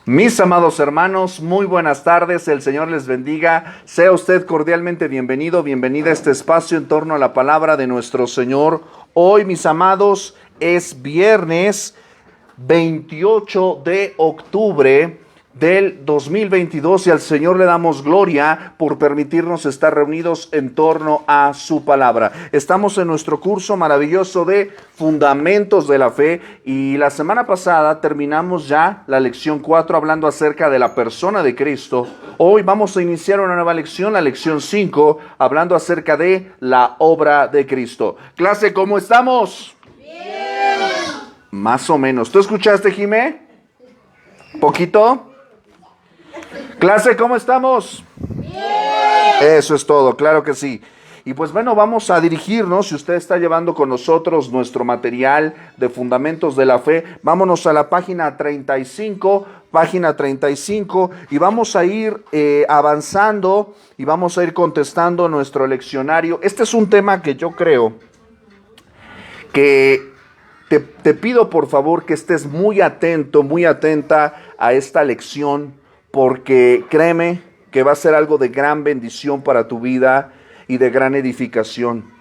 Mis amados hermanos, muy buenas tardes, el Señor les bendiga, sea usted cordialmente bienvenido, bienvenida a este espacio en torno a la palabra de nuestro Señor. Hoy, mis amados, es viernes 28 de octubre del 2022 y al Señor le damos gloria por permitirnos estar reunidos en torno a su palabra. Estamos en nuestro curso maravilloso de Fundamentos de la Fe y la semana pasada terminamos ya la lección 4 hablando acerca de la persona de Cristo. Hoy vamos a iniciar una nueva lección, la lección 5, hablando acerca de la obra de Cristo. Clase, ¿cómo estamos? Bien. Más o menos. ¿Tú escuchaste, Jimé? ¿Poquito? Clase, ¿cómo estamos? Bien. Eso es todo, claro que sí. Y pues bueno, vamos a dirigirnos, si usted está llevando con nosotros nuestro material de Fundamentos de la Fe, vámonos a la página 35, y vamos a ir avanzando y vamos a ir contestando nuestro leccionario. Este es un tema que yo creo que te pido por favor que estés muy atento, muy atenta a esta lección, porque créeme que va a ser algo de gran bendición para tu vida y de gran edificación.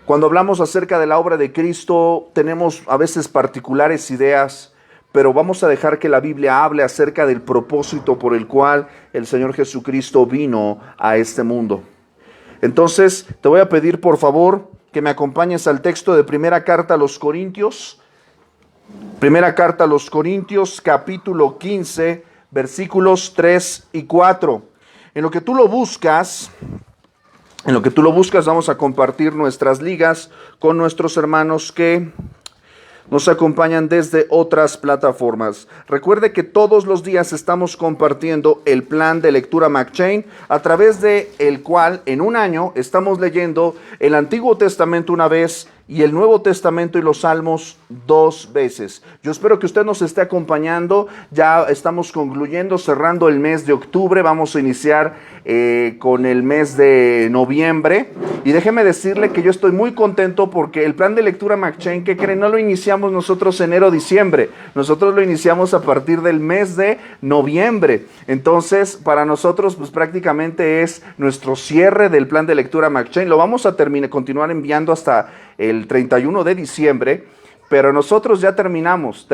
Cuando hablamos acerca de la obra de Cristo, tenemos a veces particulares ideas, pero vamos a dejar que la Biblia hable acerca del propósito por el cual el Señor Jesucristo vino a este mundo. Entonces, te voy a pedir por favor que me acompañes al texto de Primera Carta a los Corintios. Primera Carta a los Corintios, capítulo 15, versículos 3 y 4. En lo que tú lo buscas, vamos a compartir nuestras ligas con nuestros hermanos que nos acompañan desde otras plataformas. Recuerde que todos los días estamos compartiendo el plan de lectura McChain, a través de el cual en un año estamos leyendo el Antiguo Testamento una vez y el Nuevo Testamento y los Salmos 2 veces. Yo espero que usted nos esté acompañando. Ya estamos concluyendo, cerrando el mes de octubre. Vamos a iniciar con el mes de noviembre. Y déjeme decirle que yo estoy muy contento porque el plan de lectura McChain, ¿qué creen? No lo iniciamos nosotros enero, diciembre. Nosotros lo iniciamos a partir del mes de noviembre. Entonces, para nosotros, pues prácticamente es nuestro cierre del plan de lectura McChain. Lo vamos a continuar enviando hasta el 31 de diciembre, pero nosotros ya terminamos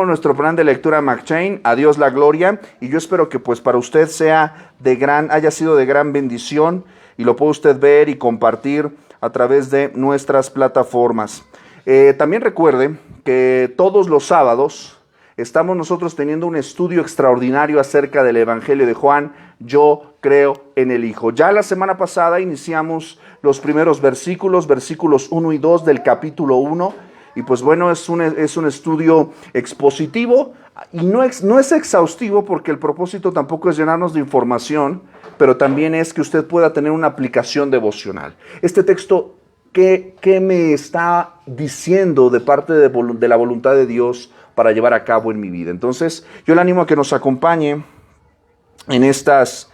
nuestro plan de lectura McChain, a Dios la gloria, y yo espero que pues para usted haya sido de gran bendición, y lo puede usted ver y compartir a través de nuestras plataformas. También recuerde que todos los sábados estamos nosotros teniendo un estudio extraordinario acerca del Evangelio de Juan. Yo creo en el Hijo. Ya la semana pasada iniciamos los primeros versículos 1 y 2 del capítulo 1. Y pues bueno, es un estudio expositivo y no es exhaustivo, porque el propósito tampoco es llenarnos de información, pero también es que usted pueda tener una aplicación devocional. Este texto, ¿qué me está diciendo de parte de la voluntad de Dios para llevar a cabo en mi vida? Entonces, yo le animo a que nos acompañe en estas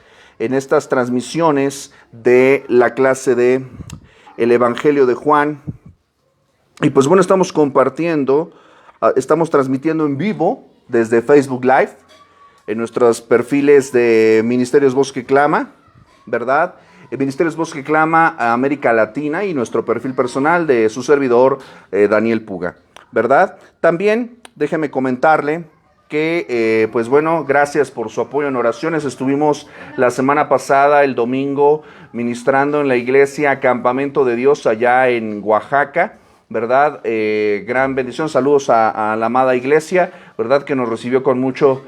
transmisiones de la clase de el Evangelio de Juan. Y pues bueno, estamos transmitiendo en vivo desde Facebook Live, en nuestros perfiles de Ministerios Voz que Clama, ¿verdad? Ministerios Voz que Clama a América Latina, y nuestro perfil personal de su servidor, Daniel Puga, ¿verdad? También déjeme comentarle que, pues bueno, gracias por su apoyo en oraciones. Estuvimos la semana pasada, el domingo, ministrando en la iglesia Campamento de Dios allá en Oaxaca, ¿verdad? Gran bendición, saludos a la amada iglesia, ¿verdad? Que nos recibió con mucho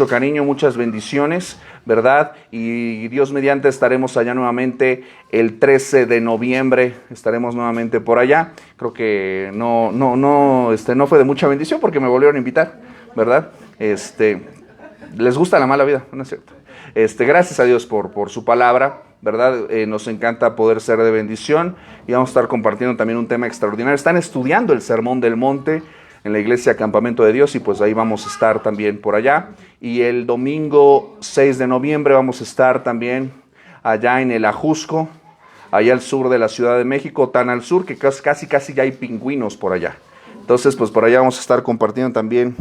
cariño, muchas bendiciones, ¿verdad? Y Dios mediante estaremos allá nuevamente el 13 de noviembre, estaremos nuevamente por allá. Creo que no fue de mucha bendición porque me volvieron a invitar, ¿verdad? Les gusta la mala vida, ¿no es cierto? Gracias a Dios por su palabra, ¿verdad? Nos encanta poder ser de bendición, y vamos a estar compartiendo también un tema extraordinario. Están estudiando el Sermón del Monte en la iglesia Campamento de Dios, y pues ahí vamos a estar también por allá. Y el domingo 6 de noviembre vamos a estar también allá en el Ajusco, allá al sur de la Ciudad de México, tan al sur que casi ya hay pingüinos por allá. Entonces, pues por allá vamos a estar compartiendo también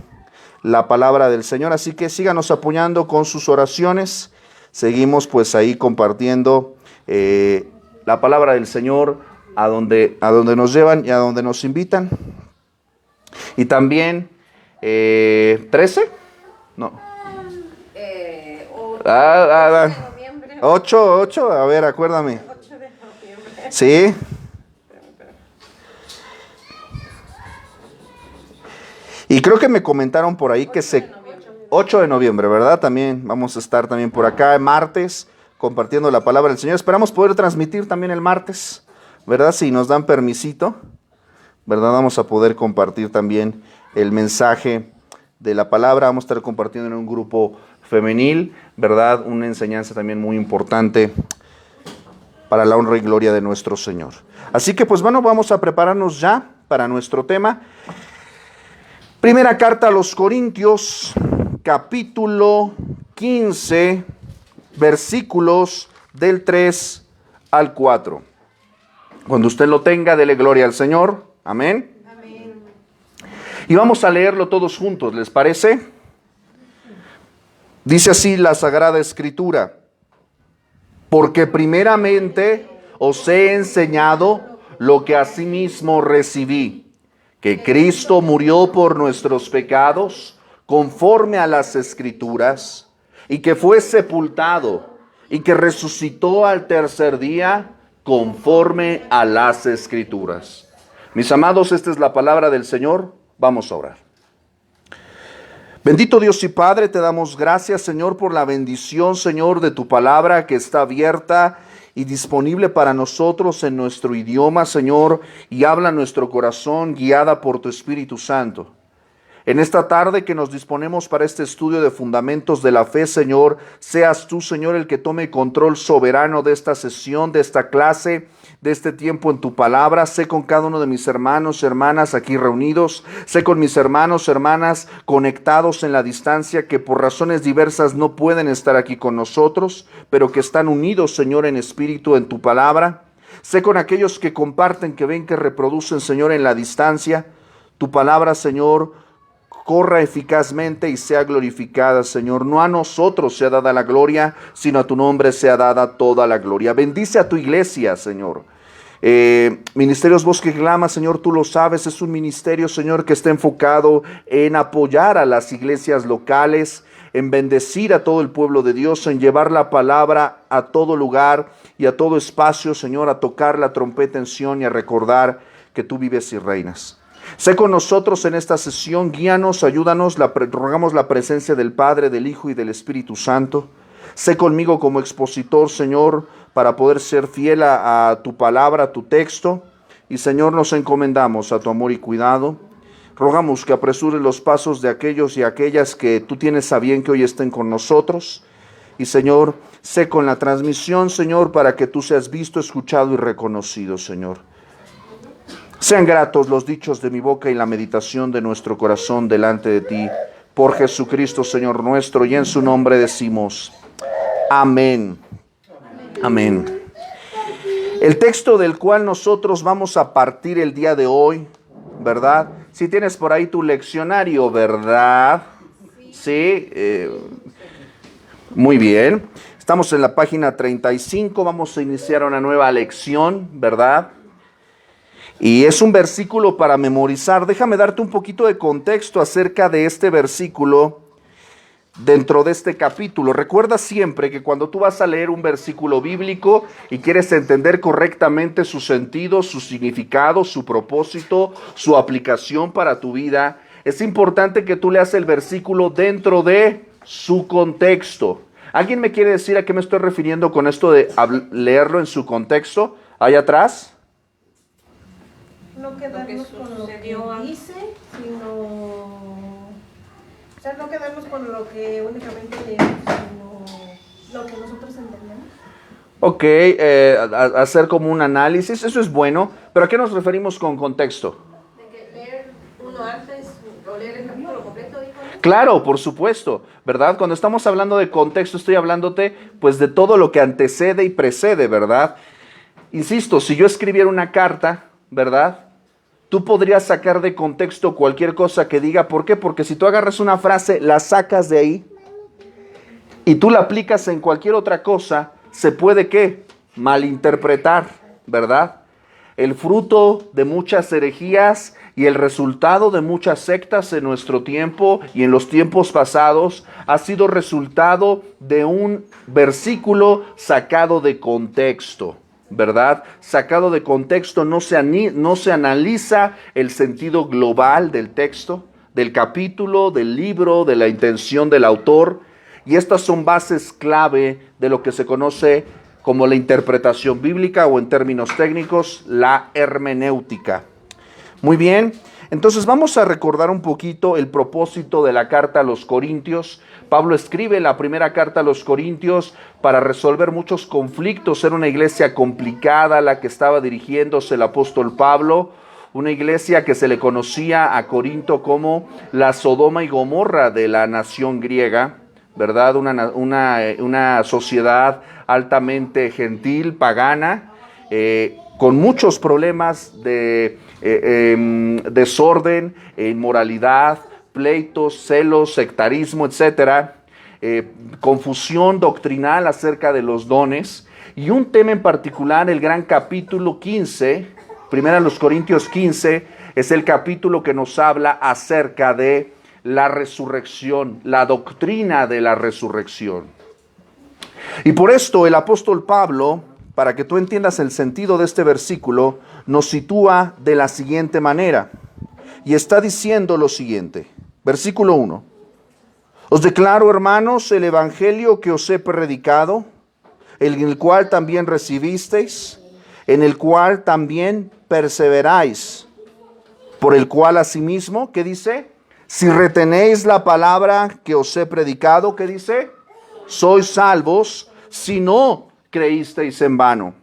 la palabra del Señor. Así que síganos apoyando con sus oraciones. Seguimos pues ahí compartiendo la palabra del Señor a donde nos llevan y a donde nos invitan. Y también 13, no. 8, a ver, acuérdame. 8 de noviembre. Sí. Y creo que me comentaron por ahí que 8 de noviembre, ¿verdad? También vamos a estar también por acá martes compartiendo la palabra del Señor. Esperamos poder transmitir también el martes, ¿verdad? Si nos dan permisito, ¿verdad? Vamos a poder compartir también el mensaje de la palabra. Vamos a estar compartiendo en un grupo femenil, ¿verdad? Una enseñanza también muy importante para la honra y gloria de nuestro Señor. Así que pues bueno, vamos a prepararnos ya para nuestro tema. Primera carta a los Corintios, capítulo 15, versículos del 3 al 4. Cuando usted lo tenga, dele gloria al Señor. Amén. Amén. Y vamos a leerlo todos juntos, ¿les parece? Dice así la Sagrada Escritura: porque primeramente os he enseñado lo que asimismo recibí, que Cristo murió por nuestros pecados, conforme a las Escrituras, y que fue sepultado, y que resucitó al tercer día, conforme a las Escrituras. Mis amados, esta es la palabra del Señor. Vamos a orar. Bendito Dios y Padre, te damos gracias, Señor, por la bendición, Señor, de tu palabra que está abierta y disponible para nosotros en nuestro idioma, Señor, y habla nuestro corazón, guiada por tu Espíritu Santo. En esta tarde que nos disponemos para este estudio de fundamentos de la fe, Señor, seas tú, Señor, el que tome control soberano de esta sesión, de esta clase, de este tiempo en tu palabra. Sé con cada uno de mis hermanos y hermanas aquí reunidos. Sé con mis hermanos y hermanas conectados en la distancia que por razones diversas no pueden estar aquí con nosotros, pero que están unidos, Señor, en espíritu en tu palabra. Sé con aquellos que comparten, que ven, que reproducen, Señor, en la distancia. Tu palabra, Señor, corra eficazmente y sea glorificada, Señor. No a nosotros sea dada la gloria, sino a tu nombre sea dada toda la gloria. Bendice a tu iglesia, Señor. Ministerios Bosque Clama, Señor, tú lo sabes, es un ministerio, Señor, que está enfocado en apoyar a las iglesias locales, en bendecir a todo el pueblo de Dios, en llevar la palabra a todo lugar y a todo espacio, Señor, a tocar la trompeta en Sión y a recordar que tú vives y reinas. Sé con nosotros en esta sesión, guíanos, ayúdanos, rogamos la presencia del Padre, del Hijo y del Espíritu Santo. Sé conmigo como expositor, Señor, para poder ser fiel a tu palabra, a tu texto. Y Señor, nos encomendamos a tu amor y cuidado. Rogamos que apresures los pasos de aquellos y aquellas que tú tienes a bien que hoy estén con nosotros. Y Señor, sé con la transmisión, Señor, para que tú seas visto, escuchado y reconocido, Señor. Sean gratos los dichos de mi boca y la meditación de nuestro corazón delante de ti, por Jesucristo, Señor nuestro, y en su nombre decimos, amén. Amén. El texto del cual nosotros vamos a partir el día de hoy, ¿verdad? Si tienes por ahí tu leccionario, ¿verdad? Sí. Muy bien. Estamos en la página 35, vamos a iniciar una nueva lección, ¿verdad? Y es un versículo para memorizar. Déjame darte un poquito de contexto acerca de este versículo dentro de este capítulo. Recuerda siempre que cuando tú vas a leer un versículo bíblico y quieres entender correctamente su sentido, su significado, su propósito, su aplicación para tu vida, es importante que tú leas el versículo dentro de su contexto. ¿Alguien me quiere decir a qué me estoy refiriendo con esto de leerlo en su contexto? ¿Ahí atrás? No quedarnos con lo que dice, sino... O sea, no quedarnos con lo que únicamente leemos, sino lo que nosotros entendemos. Ok, hacer como un análisis, eso es bueno, pero ¿a qué nos referimos con contexto? De que leer uno antes o leer el capítulo completo, dijo. Claro, por supuesto, ¿verdad? Cuando estamos hablando de contexto, estoy hablándote pues de todo lo que antecede y precede, ¿verdad? Insisto, si yo escribiera una carta, ¿verdad? Tú podrías sacar de contexto cualquier cosa que diga. ¿Por qué? Porque si tú agarras una frase, la sacas de ahí y tú la aplicas en cualquier otra cosa, se puede, ¿qué? Malinterpretar, ¿verdad? El fruto de muchas herejías y el resultado de muchas sectas en nuestro tiempo y en los tiempos pasados ha sido resultado de un versículo sacado de contexto, ¿verdad? Sacado de contexto, no se analiza el sentido global del texto, del capítulo, del libro, de la intención del autor. Y estas son bases clave de lo que se conoce como la interpretación bíblica o en términos técnicos, la hermenéutica. Muy bien, entonces vamos a recordar un poquito el propósito de la carta a los Corintios. Pablo escribe la primera carta a los Corintios para resolver muchos conflictos. Era una iglesia complicada la que estaba dirigiéndose el apóstol Pablo, una iglesia que se le conocía a Corinto como la Sodoma y Gomorra de la nación griega, ¿verdad? Una sociedad altamente gentil, pagana, con muchos problemas de desorden, inmoralidad, pleitos, celos, sectarismo, etcétera, confusión doctrinal acerca de los dones, y un tema en particular, el gran capítulo 15, primera los Corintios 15, es el capítulo que nos habla acerca de la resurrección, la doctrina de la resurrección. Y por esto el apóstol Pablo, para que tú entiendas el sentido de este versículo, nos sitúa de la siguiente manera. Y está diciendo lo siguiente, versículo 1. Os declaro, hermanos, el evangelio que os he predicado, en el cual también recibisteis, en el cual también perseveráis, por el cual asimismo, ¿qué dice? Si retenéis la palabra que os he predicado, ¿qué dice? Sois salvos, si no creísteis en vano.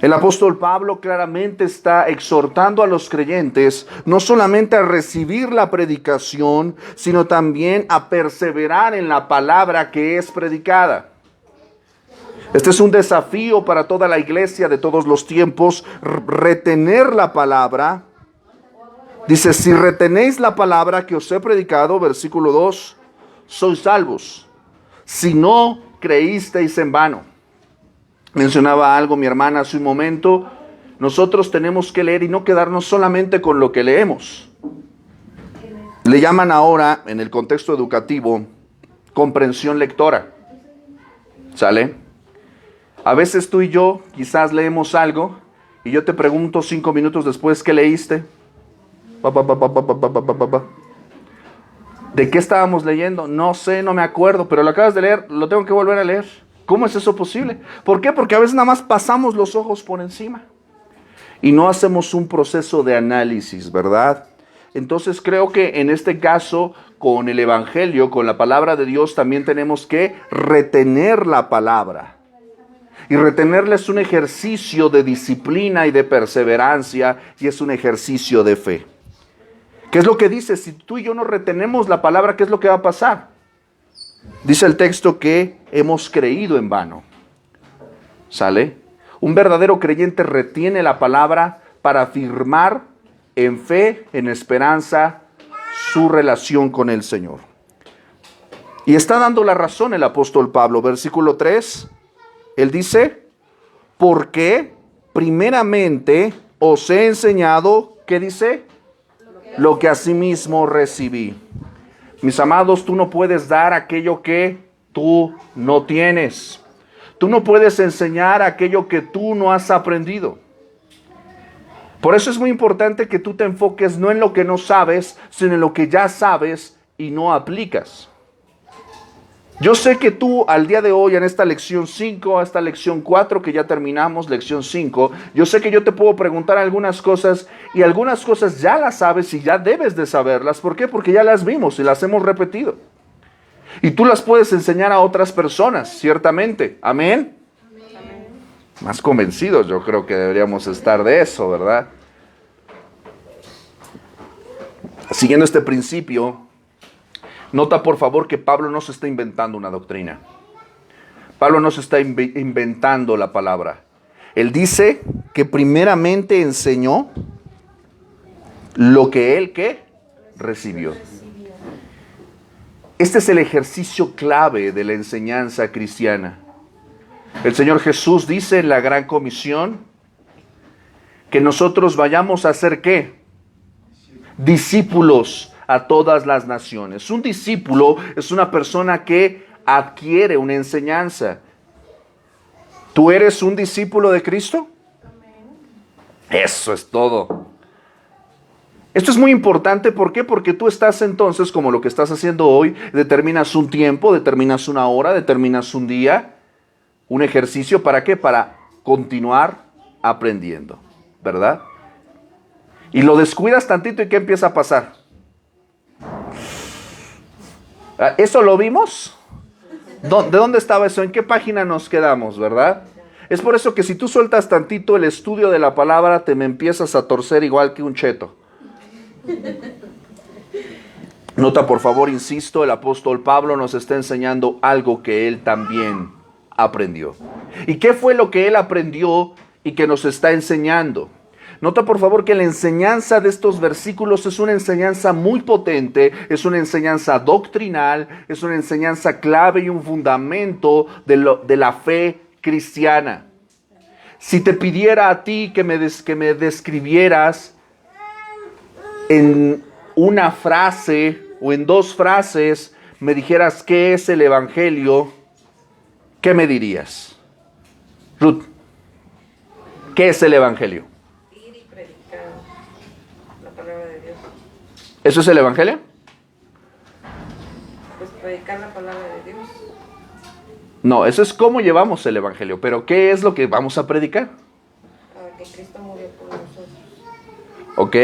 El apóstol Pablo claramente está exhortando a los creyentes no solamente a recibir la predicación, sino también a perseverar en la palabra que es predicada. Este es un desafío para toda la iglesia de todos los tiempos, retener la palabra. Dice, si retenéis la palabra que os he predicado, versículo 2, sois salvos, si no creísteis en vano. Mencionaba algo mi hermana hace un momento, nosotros tenemos que leer y no quedarnos solamente con lo que leemos. Le llaman ahora, en el contexto educativo, comprensión lectora. ¿Sale? A veces tú y yo quizás leemos algo y yo te pregunto 5 minutos después, ¿qué leíste? ¿De qué estábamos leyendo? No sé, no me acuerdo, pero lo acabas de leer, lo tengo que volver a leer. ¿Cómo es eso posible? ¿Por qué? Porque a veces nada más pasamos los ojos por encima y no hacemos un proceso de análisis, ¿verdad? Entonces creo que en este caso, con el Evangelio, con la palabra de Dios, también tenemos que retener la palabra. Y retenerla es un ejercicio de disciplina y de perseverancia, y es un ejercicio de fe. ¿Qué es lo que dice? Si tú y yo no retenemos la palabra, ¿qué es lo que va a pasar? Dice el texto que hemos creído en vano. ¿Sale? Un verdadero creyente retiene la palabra para afirmar en fe, en esperanza, su relación con el Señor. Y está dando la razón el apóstol Pablo. Versículo 3, él dice, porque primeramente os he enseñado, ¿qué dice? Lo que asimismo recibí. Mis amados, tú no puedes dar aquello que tú no tienes. Tú no puedes enseñar aquello que tú no has aprendido. Por eso es muy importante que tú te enfoques no en lo que no sabes, sino en lo que ya sabes y no aplicas. Yo sé que tú al día de hoy, en esta lección 5, a esta lección 4 que ya terminamos, lección 5, yo sé que yo te puedo preguntar algunas cosas y algunas cosas ya las sabes y ya debes de saberlas. ¿Por qué? Porque ya las vimos y las hemos repetido. Y tú las puedes enseñar a otras personas, ciertamente. ¿Amén? Amén. Más convencidos yo creo que deberíamos estar de eso, ¿verdad? Siguiendo este principio, nota por favor que Pablo no se está inventando una doctrina. Pablo no se está inventando la palabra. Él dice que primeramente enseñó lo que él, ¿qué? Recibió. Este es el ejercicio clave de la enseñanza cristiana. El Señor Jesús dice en la Gran Comisión que nosotros vayamos a hacer ¿qué? Discípulos a todas las naciones. Un discípulo es una persona que adquiere una enseñanza. ¿Tú eres un discípulo de Cristo? Eso es todo. Esto es muy importante, ¿por qué? Porque tú estás entonces, como lo que estás haciendo hoy, determinas un tiempo, determinas una hora, determinas un día, un ejercicio, ¿para qué? Para continuar aprendiendo, ¿verdad? Y lo descuidas tantito y ¿qué empieza a pasar? ¿Eso lo vimos? ¿De dónde estaba eso? ¿En qué página nos quedamos, verdad? Es por eso que si tú sueltas tantito el estudio de la palabra, te me empiezas a torcer igual que un cheto. Nota, por favor, insisto, el apóstol Pablo nos está enseñando algo que él también aprendió. ¿Y qué fue lo que él aprendió y que nos está enseñando? Nota, por favor, que la enseñanza de estos versículos es una enseñanza muy potente, es una enseñanza doctrinal, es una enseñanza clave y un fundamento de la fe cristiana. Si te pidiera a ti que me describieras en una frase o en dos frases, me dijeras qué es el Evangelio, ¿qué me dirías? Ruth, ¿qué es el Evangelio? Ir y predicar la palabra de Dios. ¿Eso es el Evangelio? Pues predicar la palabra de Dios. No, eso es cómo llevamos el Evangelio, pero ¿qué es lo que vamos a predicar? Que Cristo murió por nosotros. ¿Ok?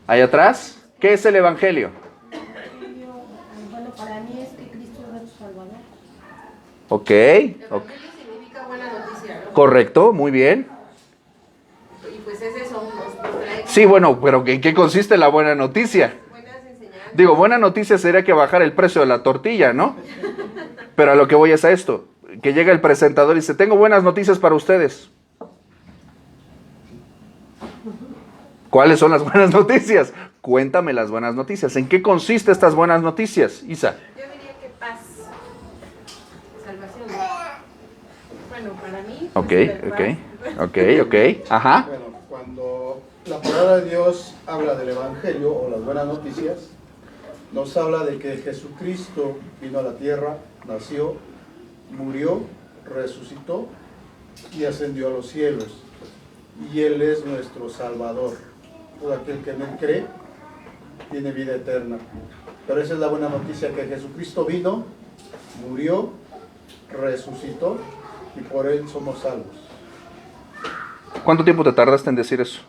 Ahí atrás, ¿qué es el Evangelio? Bueno, para mí es que Cristo es nuestro Salvador. Ok. Evangelio significa buena noticia, ¿no? Correcto, muy bien. Y pues es eso, nos trae Sí, bueno, pero ¿en qué consiste la buena noticia? buenas enseñanzas. Digo, buena noticia sería que bajar el precio de la tortilla, ¿no? Pero a lo que voy es a esto, que llega el presentador y dice, tengo buenas noticias para ustedes. ¿Cuáles son las buenas noticias? Cuéntame las buenas noticias. ¿En qué consiste estas buenas noticias, Isa? Yo diría que paz, salvación. Bueno, para mí. Ok. Ajá. Bueno, cuando la palabra de Dios habla del Evangelio o las buenas noticias, nos habla de que Jesucristo vino a la tierra, nació, murió, resucitó y ascendió a los cielos. Y Él es nuestro Salvador. Todo aquel que en Él cree tiene vida eterna. Pero esa es la buena noticia, que Jesucristo vino, murió, resucitó y por Él somos salvos. ¿Cuánto tiempo te tardaste en decir eso?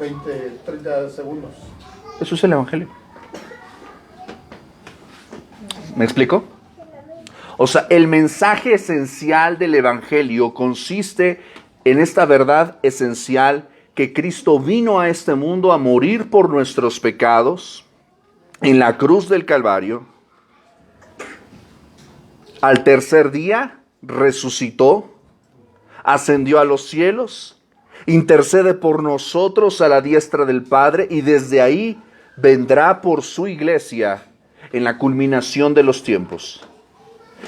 20, 30 segundos. Eso es el Evangelio. ¿Me explico? O sea, el mensaje esencial del Evangelio consiste en esta verdad esencial que Cristo vino a este mundo a morir por nuestros pecados en la cruz del Calvario. Al tercer día resucitó, ascendió a los cielos, intercede por nosotros a la diestra del Padre y desde ahí vendrá por su iglesia en la culminación de los tiempos.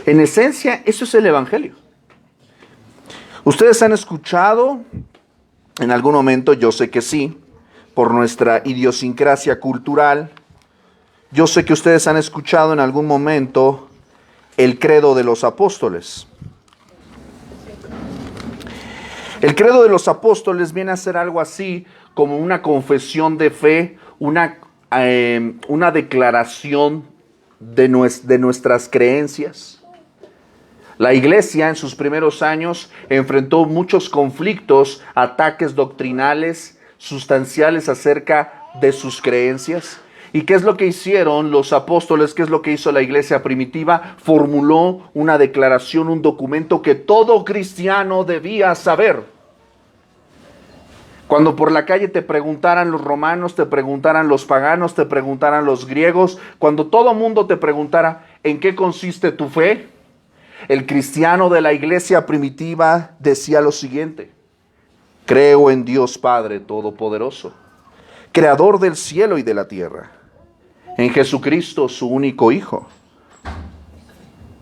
En esencia, eso es el Evangelio. ¿Ustedes han escuchado en algún momento? Yo sé que sí, por nuestra idiosincrasia cultural. Yo sé que ustedes han escuchado en algún momento el credo de los apóstoles. El credo de los apóstoles viene a ser algo así como una confesión de fe, una declaración de nuestras creencias. La iglesia en sus primeros años enfrentó muchos conflictos, ataques doctrinales, sustanciales acerca de sus creencias. ¿Y qué es lo que hicieron los apóstoles? ¿Qué es lo que hizo la iglesia primitiva? Formuló una declaración, un documento que todo cristiano debía saber. Cuando por la calle te preguntaran los romanos, te preguntaran los paganos, te preguntaran los griegos, cuando todo mundo te preguntara ¿en qué consiste tu fe?, el cristiano de la iglesia primitiva decía lo siguiente: Creo en Dios Padre Todopoderoso, Creador del cielo y de la tierra, en Jesucristo, su único Hijo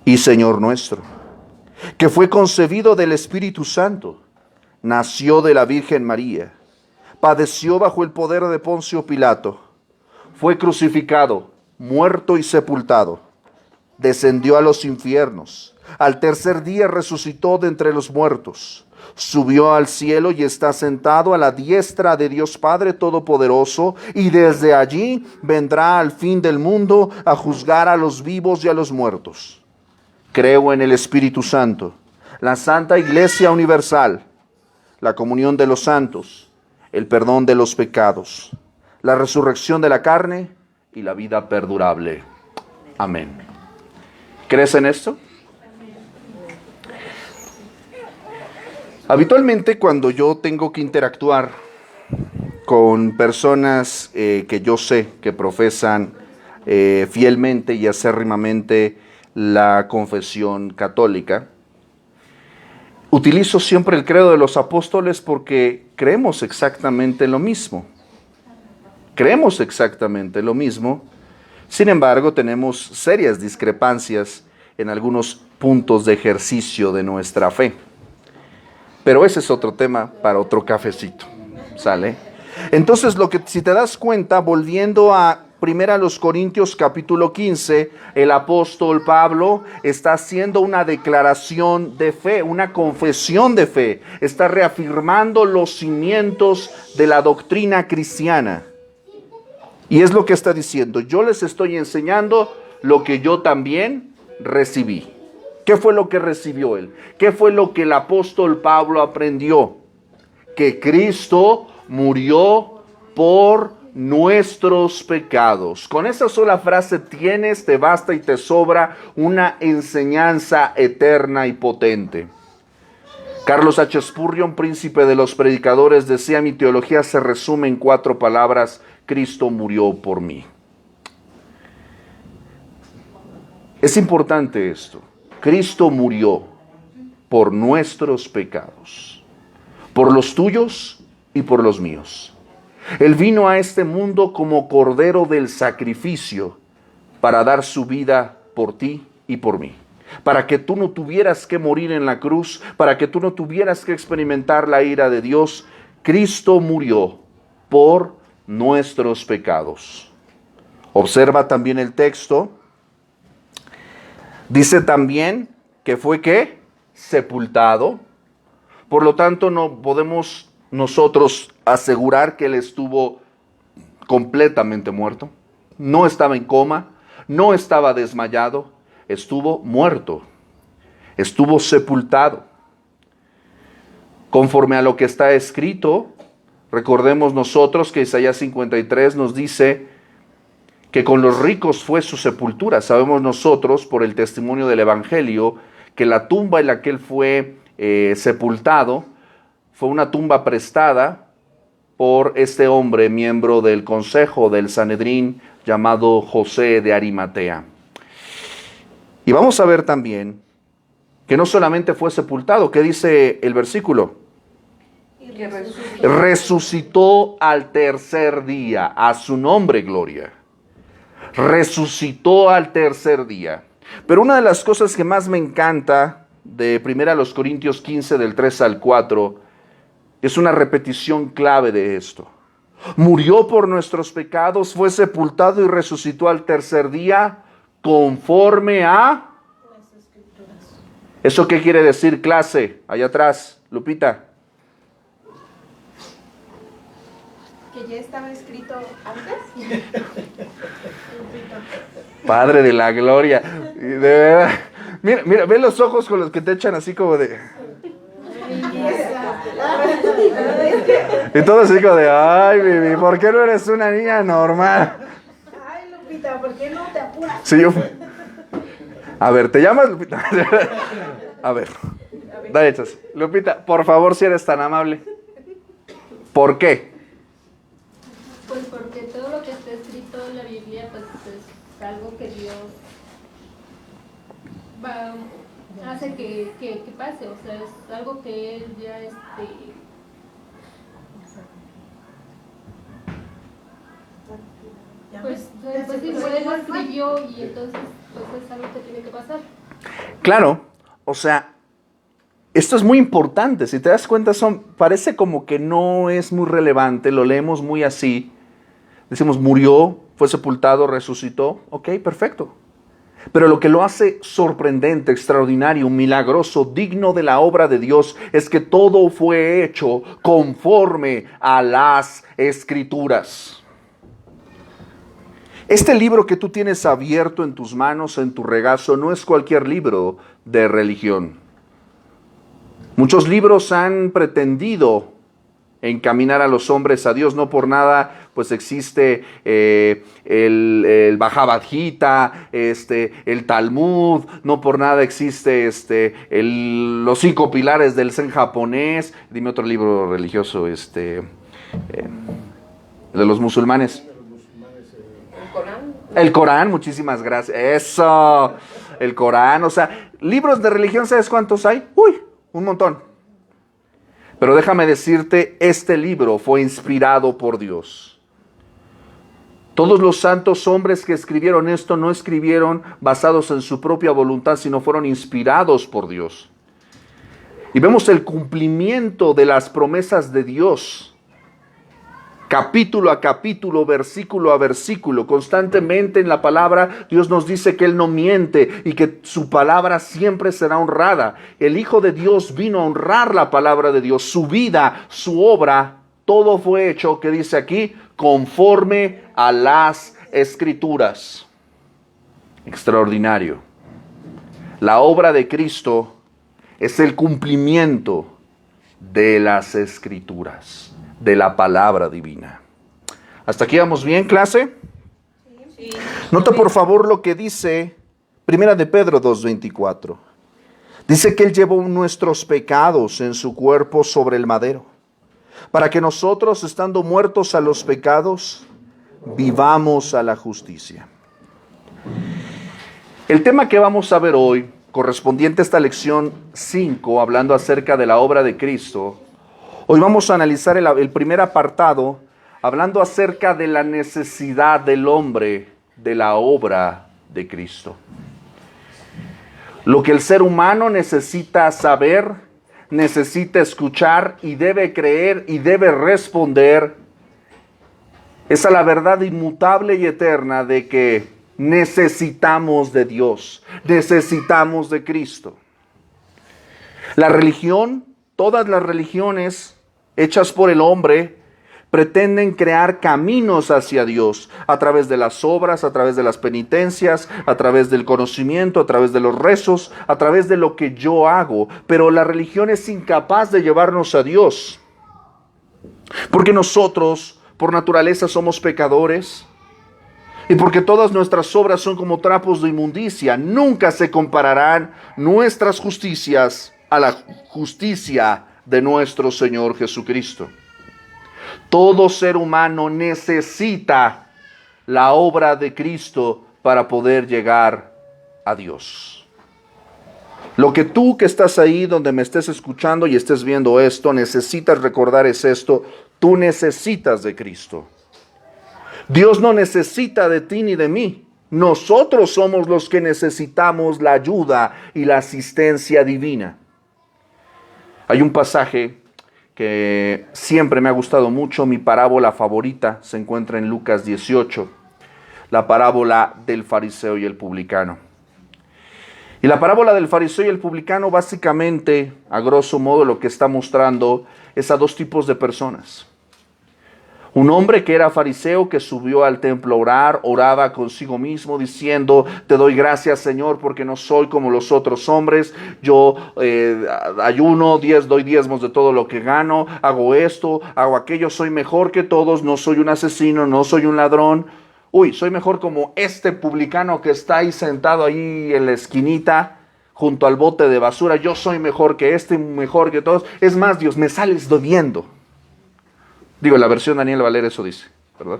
y Señor nuestro, que fue concebido del Espíritu Santo, nació de la Virgen María, padeció bajo el poder de Poncio Pilato, fue crucificado, muerto y sepultado, descendió a los infiernos, al tercer día resucitó de entre los muertos, subió al cielo y está sentado a la diestra de Dios Padre Todopoderoso, y desde allí vendrá al fin del mundo a juzgar a los vivos y a los muertos. Creo en el Espíritu Santo, la Santa Iglesia Universal, la comunión de los santos, el perdón de los pecados, la resurrección de la carne y la vida perdurable. Amén. ¿Crees en esto? Habitualmente cuando yo tengo que interactuar con personas que yo sé que profesan fielmente y acérrimamente la confesión católica, utilizo siempre el credo de los apóstoles porque creemos exactamente lo mismo. Creemos exactamente lo mismo, sin embargo tenemos serias discrepancias en algunos puntos de ejercicio de nuestra fe. Pero ese es otro tema para otro cafecito, ¿sale? Entonces, si te das cuenta, volviendo a 1 Corintios capítulo 15, el apóstol Pablo está haciendo una declaración de fe, una confesión de fe. Está reafirmando los cimientos de la doctrina cristiana. Y es lo que está diciendo: yo les estoy enseñando lo que yo también recibí. ¿Qué fue lo que recibió él? ¿Qué fue lo que el apóstol Pablo aprendió? Que Cristo murió por nuestros pecados. Con esa sola frase te basta y te sobra una enseñanza eterna y potente. Carlos H. Spurgeon, príncipe de los predicadores, decía: mi teología se resume en 4 palabras: Cristo murió por mí. Es importante esto. Cristo murió por nuestros pecados, por los tuyos y por los míos. Él vino a este mundo como cordero del sacrificio para dar su vida por ti y por mí, para que tú no tuvieras que morir en la cruz, para que tú no tuvieras que experimentar la ira de Dios. Cristo murió por nuestros pecados. Observa también el texto. Dice también que fue ¿qué? Sepultado. Por lo tanto, no podemos nosotros asegurar que él estuvo completamente muerto. No estaba en coma, no estaba desmayado, estuvo muerto, estuvo sepultado. Conforme a lo que está escrito, recordemos nosotros que Isaías 53 nos dice que con los ricos fue su sepultura. Sabemos nosotros, por el testimonio del Evangelio, que la tumba en la que él fue sepultado fue una tumba prestada por este hombre, miembro del consejo del Sanedrín, llamado José de Arimatea. Y vamos a ver también que no solamente fue sepultado. ¿Qué dice el versículo? Resucitó al tercer día. A su nombre, gloria. Resucitó al tercer día. Pero una de las cosas que más me encanta de 1 Corintios 15, del 3 al 4, es una repetición clave de esto. Murió por nuestros pecados, fue sepultado y resucitó al tercer día conforme a las Escrituras. ¿Eso qué quiere decir, clase? Allá atrás, Lupita. Que ya estaba escrito antes. Padre de la gloria, de verdad. Mira, ve los ojos con los que te echan así como de... Y todo así como de, ay, Bibi, ¿por qué no eres una niña normal? Ay, Lupita, ¿por qué no te apuras? Sí, yo... A ver, ¿te llamas Lupita? A ver, dale, chas. Lupita, por favor, si eres tan amable. ¿Por qué? Pues porque todo lo que está escrito en la Biblia pues es algo que Dios hace que pase, o sea, es algo que Él ya sea, pues sí, fue él lo escribió y entonces pues es algo que tiene que pasar. Claro, o sea, esto es muy importante. Si te das cuenta, parece como que no es muy relevante, lo leemos muy así. Decimos, murió, fue sepultado, resucitó. Ok, perfecto. Pero lo que lo hace sorprendente, extraordinario, milagroso, digno de la obra de Dios, es que todo fue hecho conforme a las Escrituras. Este libro que tú tienes abierto en tus manos, en tu regazo, no es cualquier libro de religión. Muchos libros han pretendido encaminar a los hombres a Dios, no por nada, pues existe el Bhagavad Gita, el Talmud, no por nada existe los 5 pilares del Zen japonés. Dime otro libro religioso, de los musulmanes. El Corán. El Corán, muchísimas gracias. Eso, el Corán, o sea, libros de religión, ¿sabes cuántos hay? Uy, un montón. Pero déjame decirte, este libro fue inspirado por Dios. Todos los santos hombres que escribieron esto no escribieron basados en su propia voluntad, sino fueron inspirados por Dios. Y vemos el cumplimiento de las promesas de Dios. Capítulo a capítulo, versículo a versículo, constantemente en la palabra Dios nos dice que Él no miente y que su palabra siempre será honrada. El Hijo de Dios vino a honrar la palabra de Dios, su vida, su obra, todo fue hecho, que dice aquí, conforme a las Escrituras. Extraordinario. La obra de Cristo es el cumplimiento de las Escrituras, de la palabra divina. ¿Hasta aquí vamos bien, clase? Sí. Nota por favor lo que dice Primera de Pedro 2:24. Dice que Él llevó nuestros pecados en su cuerpo sobre el madero, para que nosotros, estando muertos a los pecados, vivamos a la justicia. El tema que vamos a ver hoy, correspondiente a esta lección 5, hablando acerca de la obra de Cristo, hoy vamos a analizar el primer apartado, hablando acerca de la necesidad del hombre de la obra de Cristo. Lo que el ser humano necesita saber, necesita escuchar y debe creer y debe responder es a la verdad inmutable y eterna de que necesitamos de Dios, necesitamos de Cristo. La religión, todas las religiones hechas por el hombre, pretenden crear caminos hacia Dios a través de las obras, a través de las penitencias, a través del conocimiento, a través de los rezos, a través de lo que yo hago. Pero la religión es incapaz de llevarnos a Dios, porque nosotros por naturaleza somos pecadores y porque todas nuestras obras son como trapos de inmundicia. Nunca se compararán nuestras justicias a la justicia de nuestro Señor Jesucristo. Todo ser humano necesita la obra de Cristo para poder llegar a Dios. Lo que tú que estás ahí donde me estés escuchando y estés viendo esto, necesitas recordar es esto: tú necesitas de Cristo. Dios no necesita de ti ni de mí. Nosotros somos los que necesitamos la ayuda y la asistencia divina. Hay un pasaje que siempre me ha gustado mucho, mi parábola favorita, se encuentra en Lucas 18, la parábola del fariseo y el publicano. Y la parábola del fariseo y el publicano básicamente, a grosso modo, lo que está mostrando es a dos tipos de personas. Un hombre que era fariseo, que subió al templo a orar, oraba consigo mismo diciendo: te doy gracias, Señor, porque no soy como los otros hombres. Yo ayuno, doy diezmos de todo lo que gano, hago esto, hago aquello, soy mejor que todos, no soy un asesino, no soy un ladrón. Uy, soy mejor como este publicano que está ahí sentado ahí en la esquinita junto al bote de basura. Yo soy mejor que este, mejor que todos. Es más, Dios, me sales debiendo. Digo, la versión Daniel Valera eso dice, ¿verdad?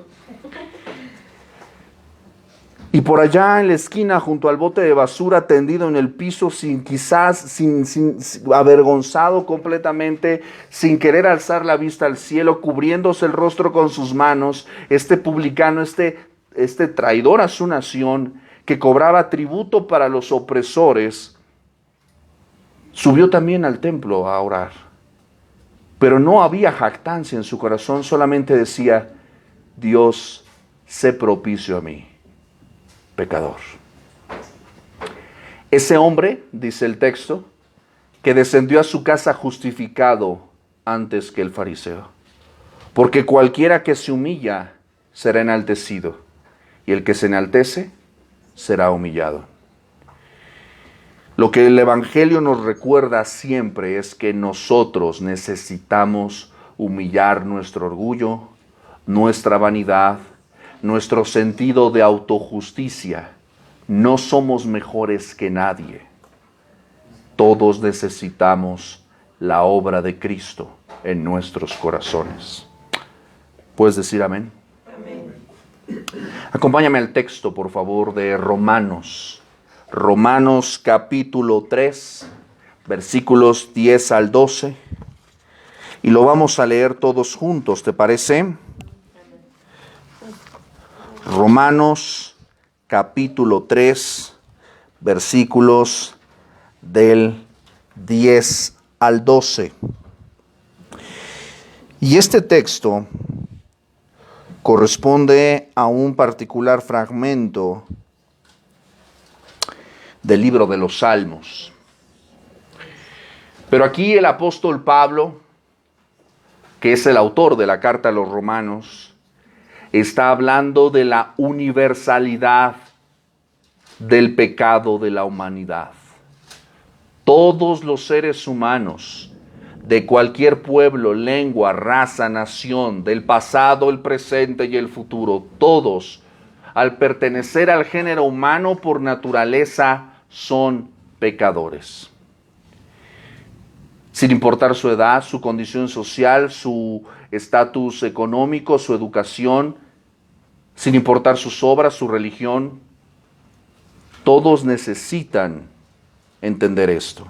Y por allá en la esquina, junto al bote de basura, tendido en el piso, sin avergonzado completamente, sin querer alzar la vista al cielo, cubriéndose el rostro con sus manos, este publicano, este este traidor a su nación, que cobraba tributo para los opresores, subió también al templo a orar. Pero no había jactancia en su corazón, solamente decía: Dios, sé propicio a mí, pecador. Ese hombre, dice el texto, que descendió a su casa justificado antes que el fariseo. Porque cualquiera que se humilla será enaltecido, y el que se enaltece será humillado. Lo que el Evangelio nos recuerda siempre es que nosotros necesitamos humillar nuestro orgullo, nuestra vanidad, nuestro sentido de autojusticia. No somos mejores que nadie. Todos necesitamos la obra de Cristo en nuestros corazones. ¿Puedes decir amén? Amén. Acompáñame al texto, por favor, de Romanos. Romanos capítulo 3, versículos 10 al 12. Y lo vamos a leer todos juntos, ¿te parece? Romanos capítulo 3, versículos del 10 al 12. Y este texto corresponde a un particular fragmento del libro de los Salmos. Pero aquí el apóstol Pablo, que es el autor de la carta a los Romanos, está hablando de la universalidad del pecado de la humanidad. Todos los seres humanos, de cualquier pueblo, lengua, raza, nación, del pasado, el presente y el futuro, todos, al pertenecer al género humano por naturaleza, son pecadores. Sin importar su edad, su condición social, su estatus económico, su educación, sin importar sus obras, su religión, todos necesitan entender esto.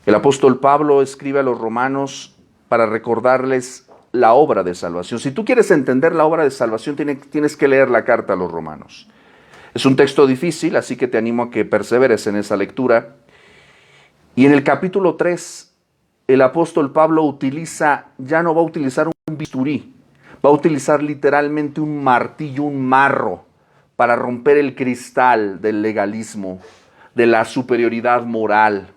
El apóstol Pablo escribe a los romanos para recordarles la obra de salvación. Si tú quieres entender la obra de salvación, tienes que leer la carta a los romanos. Es un texto difícil, así que te animo a que perseveres en esa lectura. Y en el capítulo 3, el apóstol Pablo ya no va a utilizar un bisturí, va a utilizar literalmente un martillo, un marro, para romper el cristal del legalismo, de la superioridad moral.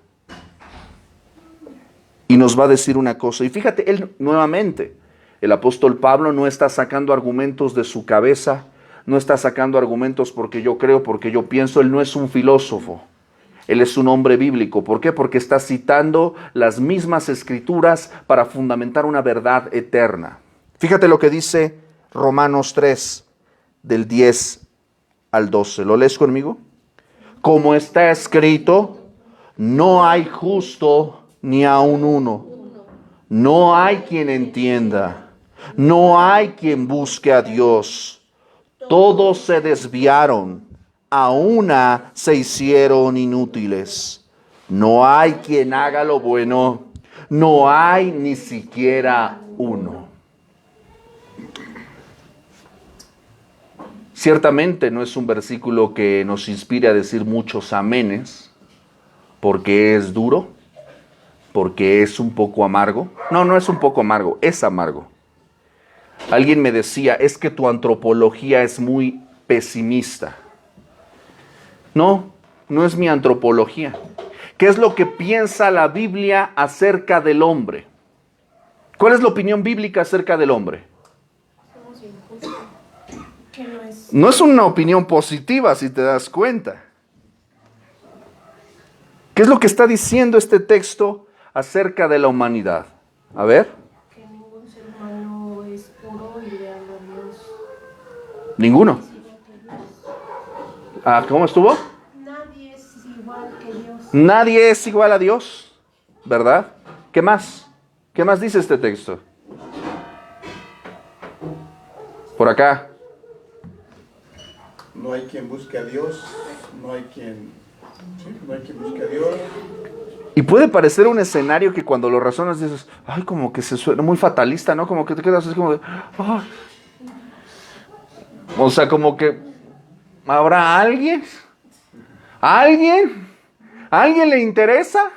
Y nos va a decir una cosa. Y fíjate, el apóstol Pablo no está sacando argumentos de su cabeza, no está sacando argumentos porque yo creo, porque yo pienso. Él no es un filósofo, él es un hombre bíblico. ¿Por qué? Porque está citando las mismas escrituras para fundamentar una verdad eterna. Fíjate lo que dice Romanos 3, del 10 al 12. ¿Lo lees conmigo? Como está escrito, no hay justo ni aun uno. No hay quien entienda. No hay quien busque a Dios. Todos se desviaron. A una se hicieron inútiles. No hay quien haga lo bueno. No hay ni siquiera uno. Ciertamente no es un versículo que nos inspire a decir muchos amenes, porque es duro, porque es un poco amargo. No, no es un poco amargo, es amargo. Alguien me decía, es que tu antropología es muy pesimista. No, no es mi antropología. ¿Qué es lo que piensa la Biblia acerca del hombre? ¿Cuál es la opinión bíblica acerca del hombre? Somos injustos. Que no es. No es una opinión positiva, si te das cuenta. ¿Qué es lo que está diciendo este texto acerca de la humanidad? A ver. Que ningún ser humano es puro y leal a Dios. Ninguno. Es igual que Dios. Ah, ¿cómo estuvo? Nadie es igual que Dios. Nadie es igual a Dios, ¿verdad? ¿Qué más? ¿Qué más dice este texto? Por acá. No hay quien busque a Dios, no hay quien busque a Dios. Y puede parecer un escenario que cuando lo razonas dices, ay, como que se suena muy fatalista, ¿no? Como que te quedas así como de, ay. O sea, como que, ¿habrá alguien? ¿Alguien? ¿A alguien le interesa?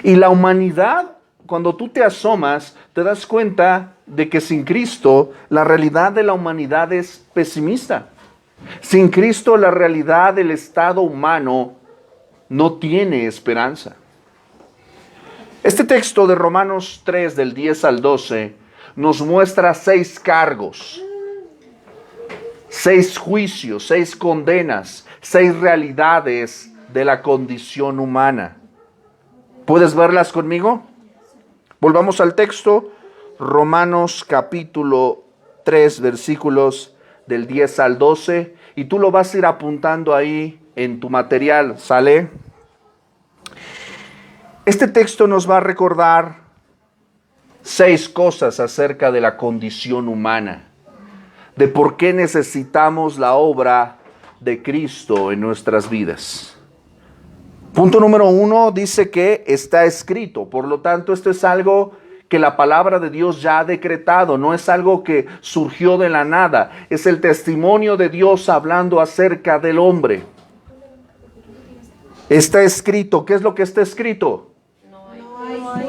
Y la humanidad, cuando tú te asomas, te das cuenta de que sin Cristo, la realidad de la humanidad es pesimista. Sin Cristo, la realidad del estado humano no tiene esperanza. Este texto de Romanos 3, del 10 al 12, nos muestra 6 cargos, 6 juicios, 6 condenas, 6 realidades de la condición humana. ¿Puedes verlas conmigo? Volvamos al texto, Romanos capítulo 3, versículos del 10 al 12, y tú lo vas a ir apuntando ahí en tu material, ¿sale? Este texto nos va a recordar 6 cosas acerca de la condición humana, de por qué necesitamos la obra de Cristo en nuestras vidas. Punto número 1 dice que está escrito, por lo tanto esto es algo que la palabra de Dios ya ha decretado, no es algo que surgió de la nada, es el testimonio de Dios hablando acerca del hombre. Está escrito, ¿qué es lo que está escrito?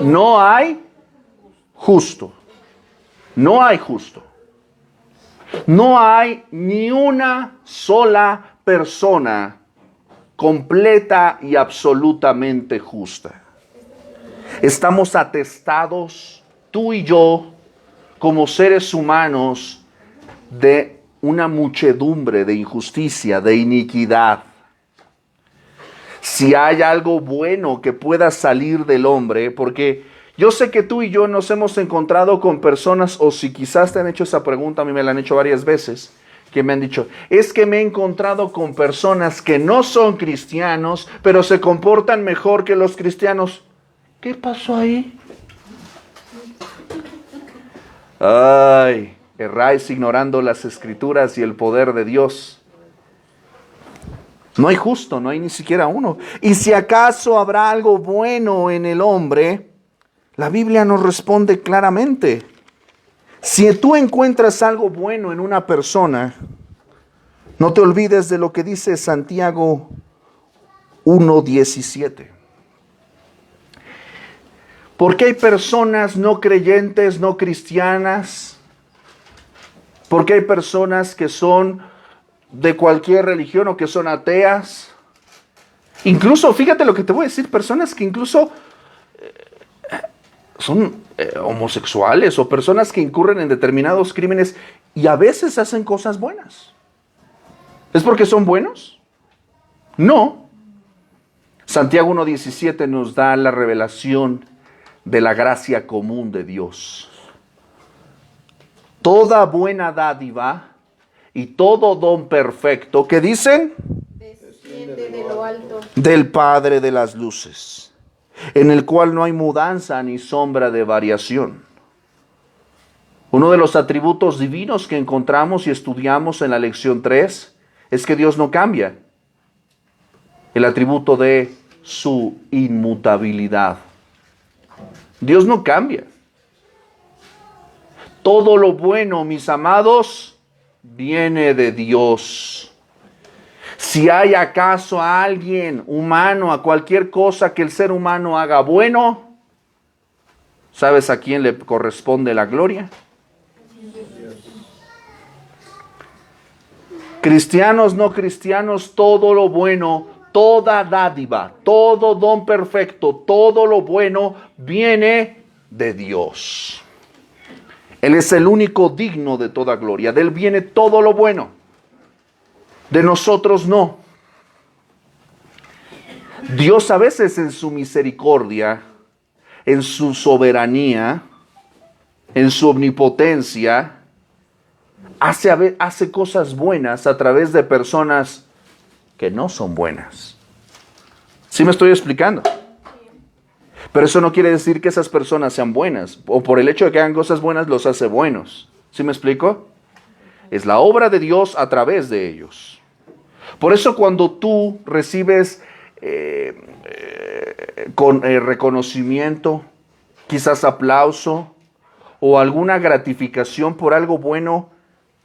No hay justo. No hay justo. No hay ni una sola persona completa y absolutamente justa. Estamos atestados, tú y yo, como seres humanos, de una muchedumbre de injusticia, de iniquidad. Si hay algo bueno que pueda salir del hombre, porque yo sé que tú y yo nos hemos encontrado con personas, o si quizás te han hecho esa pregunta, a mí me la han hecho varias veces, que me han dicho, es que me he encontrado con personas que no son cristianos, pero se comportan mejor que los cristianos. ¿Qué pasó ahí? Ay, erráis ignorando las escrituras y el poder de Dios. No hay justo, no hay ni siquiera uno. Y si acaso habrá algo bueno en el hombre, la Biblia nos responde claramente. Si tú encuentras algo bueno en una persona, no te olvides de lo que dice Santiago 1:17. Porque hay personas no creyentes, no cristianas, porque hay personas que son de cualquier religión o que son ateas. Incluso, fíjate lo que te voy a decir, personas que incluso son homosexuales o personas que incurren en determinados crímenes y a veces hacen cosas buenas. ¿Es porque son buenos? No. Santiago 1:17 nos da la revelación de la gracia común de Dios. Toda buena dádiva y todo don perfecto, ¿qué dicen? Desciende de lo alto. Del Padre de las luces, en el cual no hay mudanza ni sombra de variación. Uno de los atributos divinos que encontramos y estudiamos en la lección 3 es que Dios no cambia. El atributo de su inmutabilidad. Dios no cambia. Todo lo bueno, mis amados, viene de Dios. Si hay acaso a alguien humano, a cualquier cosa que el ser humano haga bueno, ¿sabes a quién le corresponde la gloria? Cristianos, no cristianos, todo lo bueno, toda dádiva, todo don perfecto, todo lo bueno viene de Dios. Él es el único digno de toda gloria. De Él viene todo lo bueno. De nosotros no. Dios a veces en su misericordia, en su soberanía, en su omnipotencia, hace cosas buenas a través de personas que no son buenas. ¿Sí me estoy explicando? Pero eso no quiere decir que esas personas sean buenas, o por el hecho de que hagan cosas buenas los hace buenos. ¿Sí me explico? Es la obra de Dios a través de ellos. Por eso cuando tú recibes con reconocimiento, quizás aplauso o alguna gratificación por algo bueno,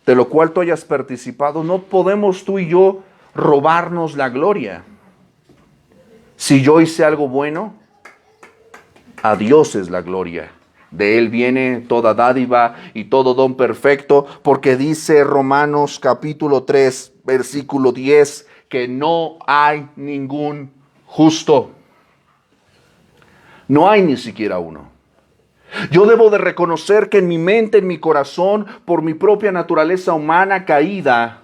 de lo cual tú hayas participado, no podemos tú y yo robarnos la gloria. Si yo hice algo bueno, a Dios es la gloria. De Él viene toda dádiva y todo don perfecto, porque dice Romanos capítulo 3, versículo 10, que no hay ningún justo. No hay ni siquiera uno. Yo debo de reconocer que en mi mente, en mi corazón, por mi propia naturaleza humana caída,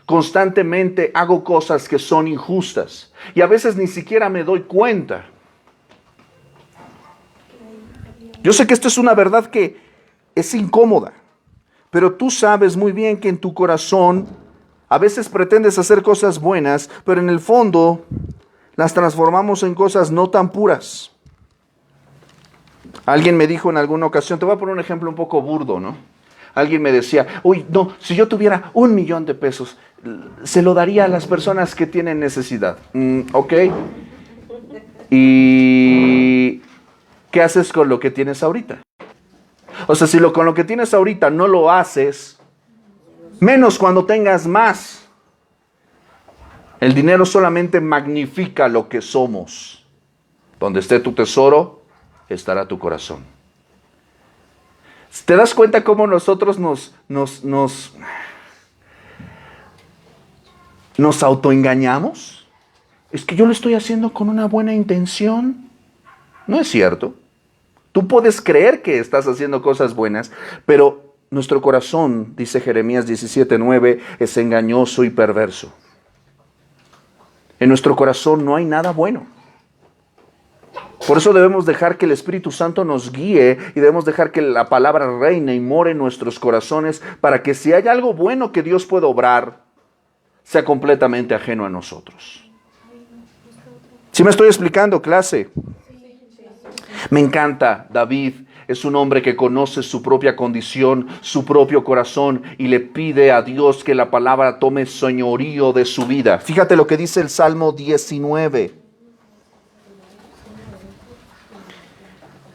constantemente hago cosas que son injustas. Y a veces ni siquiera me doy cuenta. Yo sé que esto es una verdad que es incómoda, pero tú sabes muy bien que en tu corazón a veces pretendes hacer cosas buenas, pero en el fondo las transformamos en cosas no tan puras. Alguien me dijo en alguna ocasión, te voy a poner un ejemplo un poco burdo, ¿no? Alguien me decía, uy, no, si yo tuviera $1,000,000, se lo daría a las personas que tienen necesidad. Ok. ¿Y qué haces con lo que tienes ahorita? O sea, si con lo que tienes ahorita no lo haces, menos cuando tengas más. El dinero solamente magnifica lo que somos. Donde esté tu tesoro, estará tu corazón. ¿Te das cuenta cómo nosotros nos autoengañamos? Es que yo lo estoy haciendo con una buena intención. No es cierto. Tú puedes creer que estás haciendo cosas buenas, pero nuestro corazón, dice Jeremías 17:9, es engañoso y perverso. En nuestro corazón no hay nada bueno. Por eso debemos dejar que el Espíritu Santo nos guíe y debemos dejar que la palabra reine y more en nuestros corazones para que si hay algo bueno que Dios pueda obrar, sea completamente ajeno a nosotros. ¿Sí me estoy explicando, clase? Me encanta David. Es un hombre que conoce su propia condición, su propio corazón y le pide a Dios que la palabra tome señorío de su vida. Fíjate lo que dice el Salmo 19.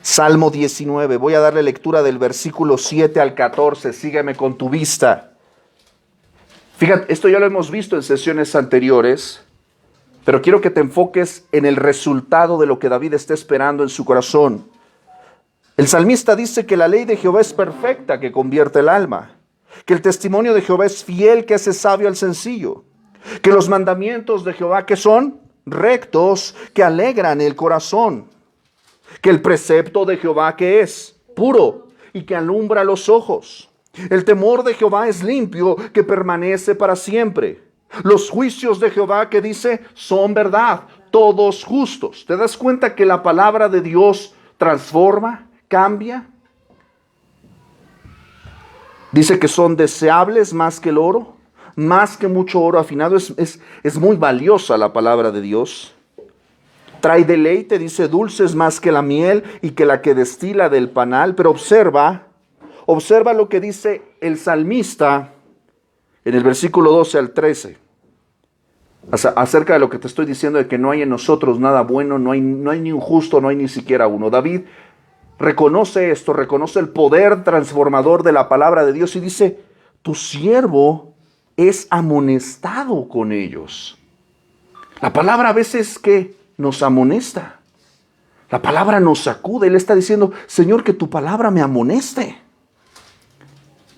Salmo 19, voy a darle lectura del versículo 7 al 14, sígueme con tu vista. Fíjate, esto ya lo hemos visto en sesiones anteriores, pero quiero que te enfoques en el resultado de lo que David está esperando en su corazón. El salmista dice que la ley de Jehová es perfecta, que convierte el alma, que el testimonio de Jehová es fiel, que hace sabio al sencillo, que los mandamientos de Jehová que son rectos, que alegran el corazón, que el precepto de Jehová que es puro y que alumbra los ojos. El temor de Jehová es limpio, que permanece para siempre. Los juicios de Jehová que dice son verdad, todos justos. ¿Te das cuenta que la palabra de Dios transforma, cambia? Dice que son deseables más que el oro, más que mucho oro afinado. Es muy valiosa la palabra de Dios. Trae deleite, dice, dulces más que la miel y que la que destila del panal. Pero observa lo que dice el salmista en el versículo 12 al 13. Acerca de lo que te estoy diciendo, de que no hay en nosotros nada bueno, no hay ni un justo, no hay ni siquiera uno. David reconoce esto, reconoce el poder transformador de la palabra de Dios y dice, tu siervo es amonestado con ellos. La palabra a veces que nos amonesta. La palabra nos sacude. Él está diciendo, Señor, que tu palabra me amoneste.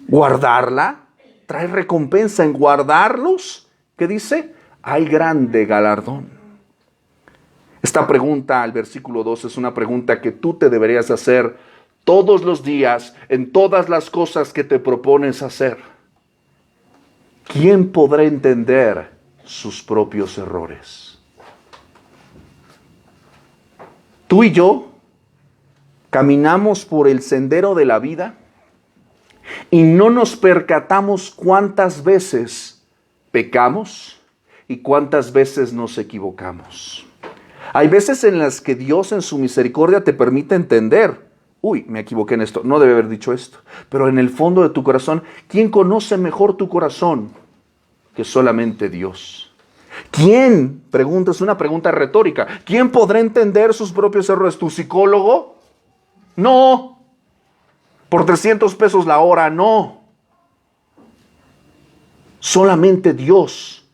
Guardarla trae recompensa. En guardarlos, ¿qué dice? Hay grande galardón. Esta pregunta al versículo 2 es una pregunta que tú te deberías hacer todos los días en todas las cosas que te propones hacer. ¿Quién podrá entender sus propios errores? Tú y yo caminamos por el sendero de la vida y no nos percatamos cuántas veces pecamos y cuántas veces nos equivocamos. Hay veces en las que Dios en su misericordia te permite entender, uy, me equivoqué en esto, no debe haber dicho esto. Pero en el fondo de tu corazón, ¿quién conoce mejor tu corazón que solamente Dios? ¿Quién? Pregunta, es una pregunta retórica. ¿Quién podrá entender sus propios errores? ¿Tu psicólogo? No. Por $300 la hora, no. Solamente Dios,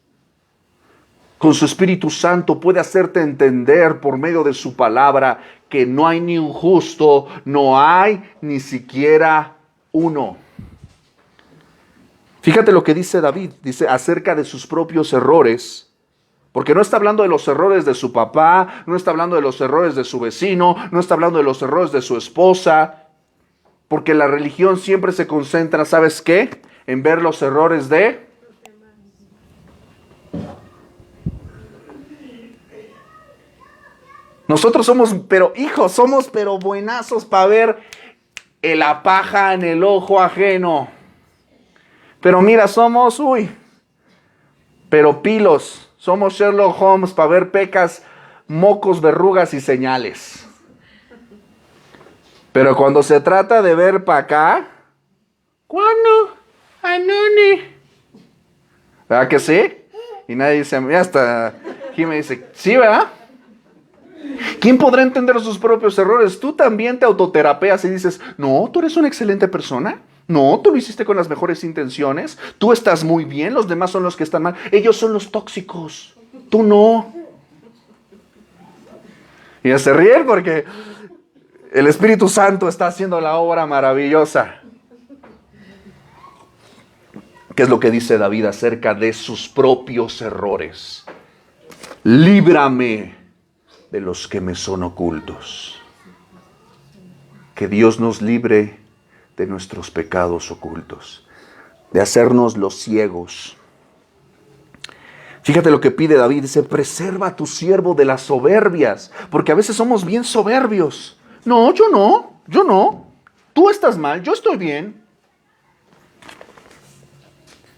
con su Espíritu Santo, puede hacerte entender por medio de su palabra que no hay ni un justo, no hay ni siquiera uno. Fíjate lo que dice David, dice acerca de sus propios errores, porque no está hablando de los errores de su papá, no está hablando de los errores de su vecino, no está hablando de los errores de su esposa, porque la religión siempre se concentra, ¿sabes qué? En ver los errores de... Nosotros somos, somos buenazos para ver la paja en el ojo ajeno. Pero mira, somos, pero pilos. Somos Sherlock Holmes para ver pecas, mocos, verrugas y señales. Pero cuando se trata de ver para acá, ¿cuándo? Anoni. ¿Verdad que sí? Y nadie dice, hasta Jimmy dice, sí, ¿verdad? ¿Quién podrá entender sus propios errores? Tú también te autoterapeas y dices, no, tú eres una excelente persona. No, tú lo hiciste con las mejores intenciones. Tú estás muy bien, los demás son los que están mal. Ellos son los tóxicos, tú no. Y ya se ríen porque el Espíritu Santo está haciendo la obra maravillosa. ¿Qué es lo que dice David acerca de sus propios errores? Líbrame de los que me son ocultos. Que Dios nos libre de nuestros pecados ocultos, de hacernos los ciegos. Fíjate lo que pide David, dice, preserva a tu siervo de las soberbias, porque a veces somos bien soberbios. No, yo no. Tú estás mal, yo estoy bien.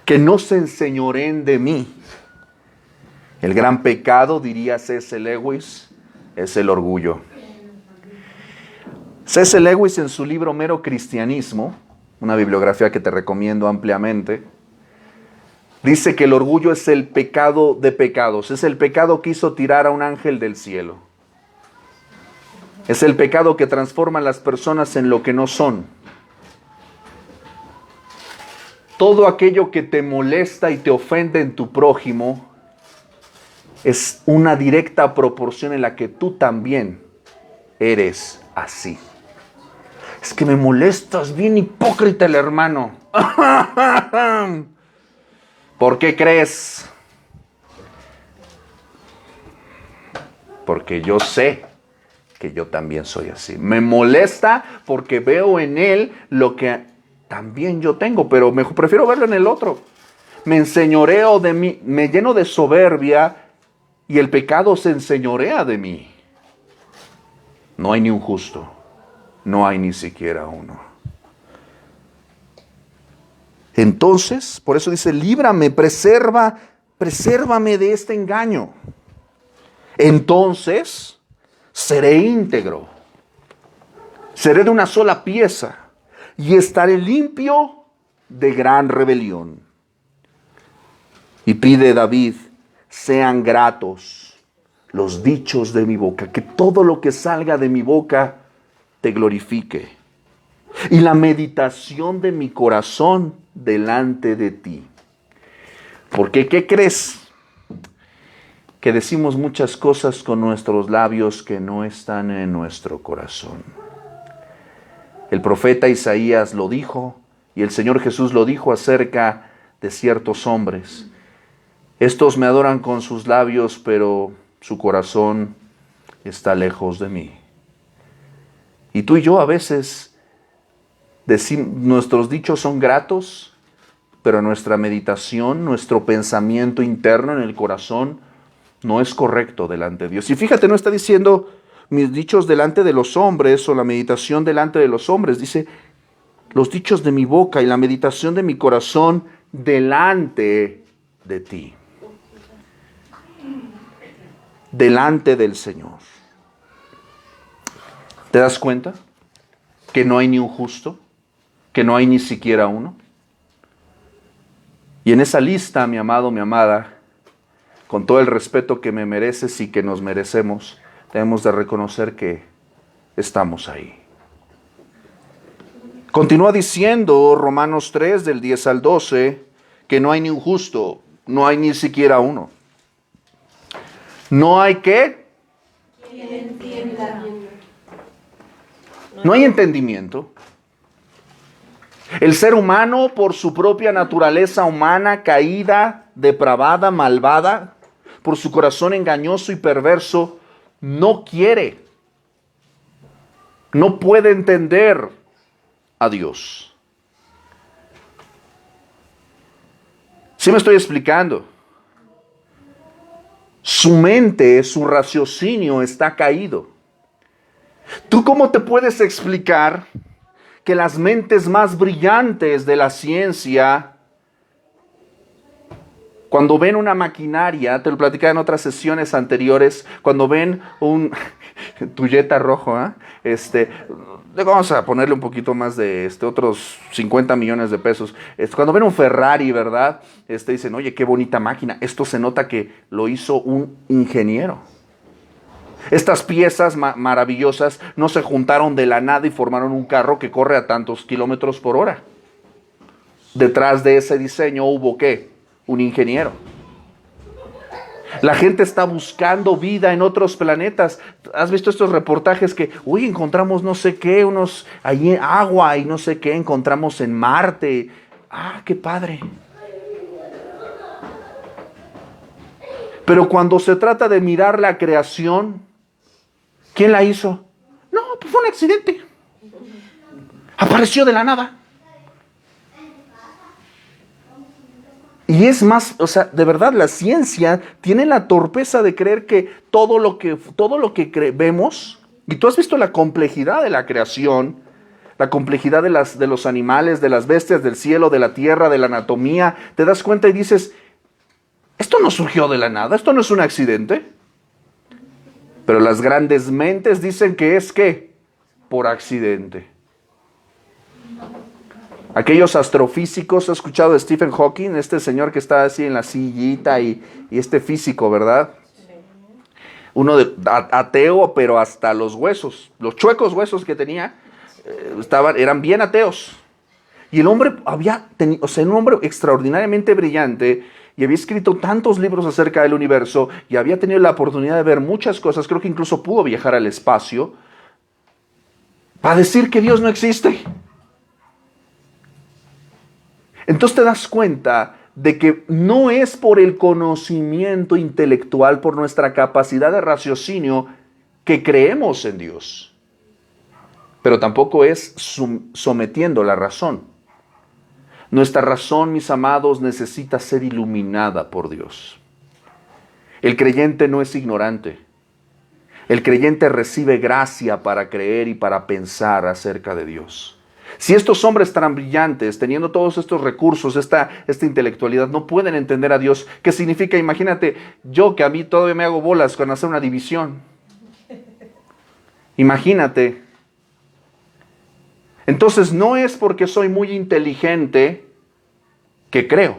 Que no se enseñoreen de mí. El gran pecado, diría C.S. Lewis, es el orgullo. C.S. Lewis en su libro Mero Cristianismo, una bibliografía que te recomiendo ampliamente, dice que el orgullo es el pecado de pecados, es el pecado que hizo tirar a un ángel del cielo. Es el pecado que transforma a las personas en lo que no son. Todo aquello que te molesta y te ofende en tu prójimo es una directa proporción en la que tú también eres así. Es que me molestas, bien hipócrita el hermano. ¿Por qué crees? Porque yo sé que yo también soy así. Me molesta porque veo en él lo que también yo tengo, pero prefiero verlo en el otro. Me enseñoreo de mí, me lleno de soberbia y el pecado se enseñorea de mí. No hay ni un justo. No hay ni siquiera uno. Entonces, por eso dice, líbrame, presérvame de este engaño. Entonces, seré íntegro. Seré de una sola pieza y estaré limpio de gran rebelión. Y pide David, sean gratos los dichos de mi boca, que todo lo que salga de mi boca te glorifique. Y la meditación de mi corazón delante de ti. Porque, ¿qué crees? Que decimos muchas cosas con nuestros labios que no están en nuestro corazón. El profeta Isaías lo dijo y el Señor Jesús lo dijo acerca de ciertos hombres. Estos me adoran con sus labios, pero su corazón está lejos de mí. Y tú y yo a veces nuestros dichos son gratos, pero nuestra meditación, nuestro pensamiento interno en el corazón no es correcto delante de Dios. Y fíjate, no está diciendo mis dichos delante de los hombres o la meditación delante de los hombres. Dice los dichos de mi boca y la meditación de mi corazón delante de ti. Delante del Señor. ¿Te das cuenta? Que no hay ni un justo, que no hay ni siquiera uno. Y en esa lista, mi amado, mi amada, con todo el respeto que me mereces y que nos merecemos, debemos de reconocer que estamos ahí. Continúa diciendo Romanos 3, del 10 al 12, que no hay ni un justo, no hay ni siquiera uno. No hay qué. No hay entendimiento. El ser humano, por su propia naturaleza humana, caída, depravada, malvada, por su corazón engañoso y perverso, no quiere, no puede entender a Dios. ¿Sí me estoy explicando? Su mente, su raciocinio está caído. ¿Tú cómo te puedes explicar que las mentes más brillantes de la ciencia, cuando ven una maquinaria, te lo platicaba en otras sesiones anteriores, cuando ven un tu Jetta rojo, vamos a ponerle un poquito más de otros 50 millones de pesos. Cuando ven un Ferrari, ¿verdad? Dicen, oye, qué bonita máquina. Esto se nota que lo hizo un ingeniero. Estas piezas maravillosas no se juntaron de la nada y formaron un carro que corre a tantos kilómetros por hora. Detrás de ese diseño hubo ¿qué? Un ingeniero. La gente está buscando vida en otros planetas. ¿Has visto estos reportajes que, encontramos no sé qué, allí agua y no sé qué, encontramos en Marte? ¡Ah, qué padre! Pero cuando se trata de mirar la creación, ¿quién la hizo? No, pues fue un accidente. Apareció de la nada. Y es más, de verdad, la ciencia tiene la torpeza de creer que todo lo que vemos, y tú has visto la complejidad de la creación, la complejidad de los animales, de las bestias, del cielo, de la tierra, de la anatomía, te das cuenta y dices, esto no surgió de la nada, esto no es un accidente. Pero las grandes mentes dicen que es ¿qué? Por accidente. Aquellos astrofísicos, ¿has escuchado de Stephen Hawking? Este señor que está así en la sillita y este físico, ¿verdad? Uno ateo, pero hasta los huesos, los chuecos huesos que tenía, eran bien ateos. Y el hombre un hombre extraordinariamente brillante, y había escrito tantos libros acerca del universo, y había tenido la oportunidad de ver muchas cosas, creo que incluso pudo viajar al espacio, para decir que Dios no existe. Entonces te das cuenta de que no es por el conocimiento intelectual, por nuestra capacidad de raciocinio, que creemos en Dios. Pero tampoco es sometiendo la razón. Nuestra razón, mis amados, necesita ser iluminada por Dios. El creyente no es ignorante. El creyente recibe gracia para creer y para pensar acerca de Dios. Si estos hombres tan brillantes, teniendo todos estos recursos, esta intelectualidad, no pueden entender a Dios, ¿qué significa? Imagínate, yo que a mí todavía me hago bolas con hacer una división. Imagínate. Entonces no es porque soy muy inteligente que creo,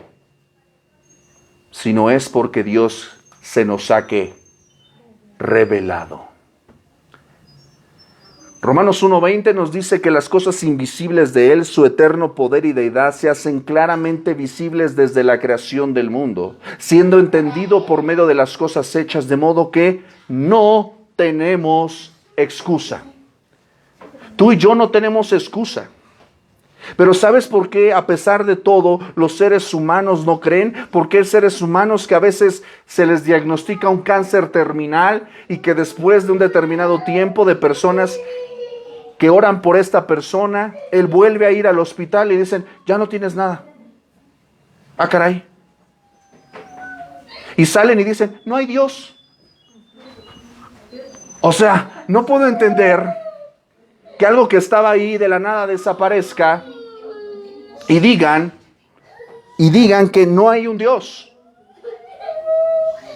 sino es porque Dios se nos ha revelado. Romanos 1:20 nos dice que las cosas invisibles de Él, su eterno poder y deidad, se hacen claramente visibles desde la creación del mundo, siendo entendido por medio de las cosas hechas, de modo que no tenemos excusa. Tú y yo no tenemos excusa. Pero ¿sabes por qué, a pesar de todo, los seres humanos no creen? ¿Por qué hay seres humanos que a veces se les diagnostica un cáncer terminal y que después de un determinado tiempo de personas que oran por esta persona, él vuelve a ir al hospital y dicen, ya no tienes nada? Ah, caray. Y salen y dicen, no hay Dios. O sea, no puedo entender que algo que estaba ahí de la nada desaparezca y digan que no hay un Dios.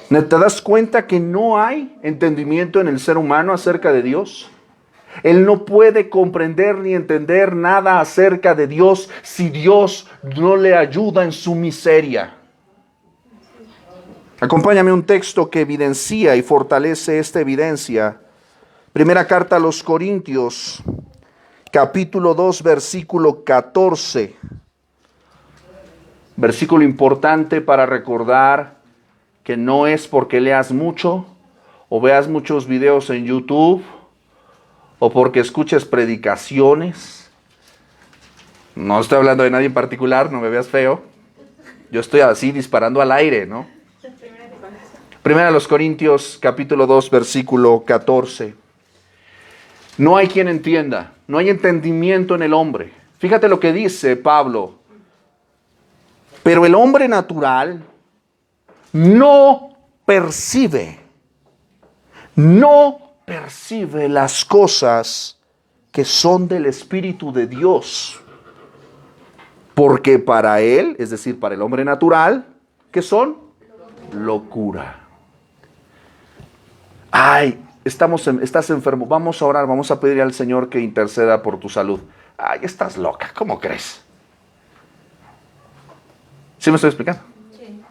¿Te das cuenta que no hay entendimiento en el ser humano acerca de Dios? Él no puede comprender ni entender nada acerca de Dios si Dios no le ayuda en su miseria. Acompáñame a un texto que evidencia y fortalece esta evidencia. Primera carta a los Corintios, capítulo 2, versículo 14. Versículo importante para recordar que no es porque leas mucho o veas muchos videos en YouTube o porque escuches predicaciones. No estoy hablando de nadie en particular, no me veas feo. Yo estoy así disparando al aire, ¿no? Primera a los Corintios, capítulo 2, versículo 14. No hay quien entienda, no hay entendimiento en el hombre. Fíjate lo que dice Pablo. Pero el hombre natural no percibe las cosas que son del Espíritu de Dios. Porque para él, es decir, para el hombre natural, ¿qué son? Locura. Ay, estás enfermo, vamos a orar, vamos a pedir al Señor que interceda por tu salud. Ay, estás loca, ¿cómo crees? ¿Sí me estoy explicando? Sí.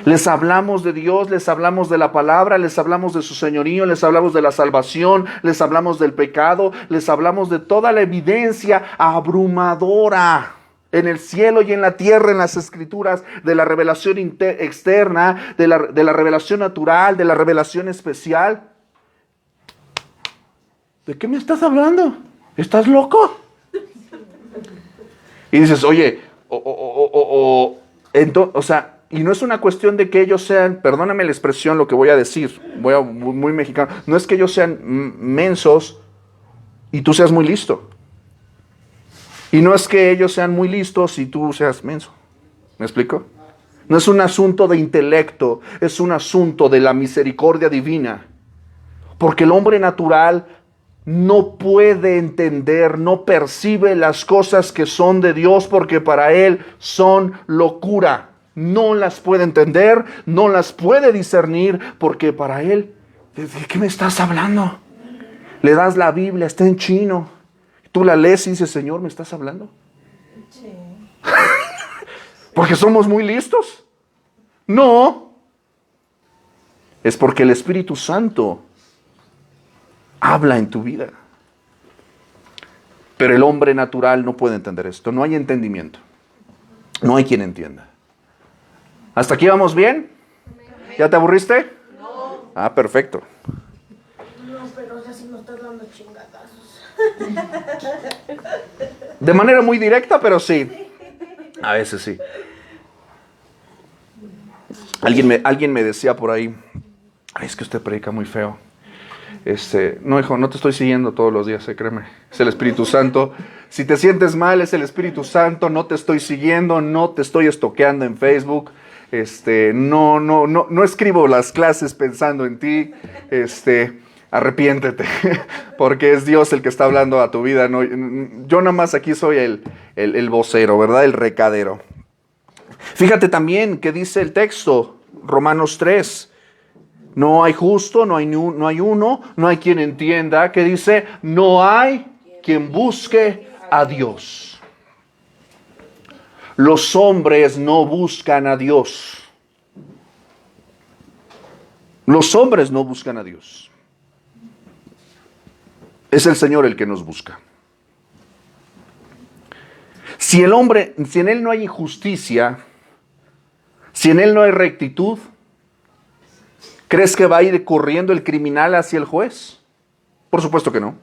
Les hablamos de Dios, les hablamos de la palabra, les hablamos de su señorío, les hablamos de la salvación, les hablamos del pecado, les hablamos de toda la evidencia abrumadora en el cielo y en la tierra, en las escrituras, de la revelación externa, de la revelación natural, de la revelación especial. ¿De qué me estás hablando? ¿Estás loco? Y dices, oye, y no es una cuestión de que ellos sean, perdóname la expresión, lo que voy a decir, muy mexicano, no es que ellos sean mensos y tú seas muy listo. Y no es que ellos sean muy listos y tú seas menso. ¿Me explico? No es un asunto de intelecto, es un asunto de la misericordia divina. Porque el hombre natural no puede entender, no percibe las cosas que son de Dios porque para él son locura. No las puede entender, no las puede discernir porque para él, ¿de qué me estás hablando? Le das la Biblia, está en chino. Tú la lees y dices, Señor, ¿me estás hablando? Sí. ¿Porque somos muy listos? No. Es porque el Espíritu Santo habla en tu vida. Pero el hombre natural no puede entender esto. No hay entendimiento. No hay quien entienda. ¿Hasta aquí vamos bien? ¿Ya te aburriste? No. Ah, perfecto. No, pero ya sí nos estás dando chingadazos. De manera muy directa, pero sí. A veces sí. Alguien me decía por ahí, ay, es que usted predica muy feo. No, hijo, no te estoy siguiendo todos los días, créeme. Es el Espíritu Santo. Si te sientes mal, es el Espíritu Santo. No te estoy siguiendo, no te estoy estoqueando en Facebook. No escribo las clases pensando en ti. Arrepiéntete, porque es Dios el que está hablando a tu vida. No, yo nada más aquí soy el vocero, ¿verdad? El recadero. Fíjate también que dice el texto, Romanos 3. No hay justo, no hay uno, no hay quien entienda. Que dice, no hay quien busque a Dios. Los hombres no buscan a Dios. Los hombres no buscan a Dios. Es el Señor el que nos busca. Si en él no hay injusticia, si en él no hay rectitud, ¿crees que va a ir corriendo el criminal hacia el juez? Por supuesto que no.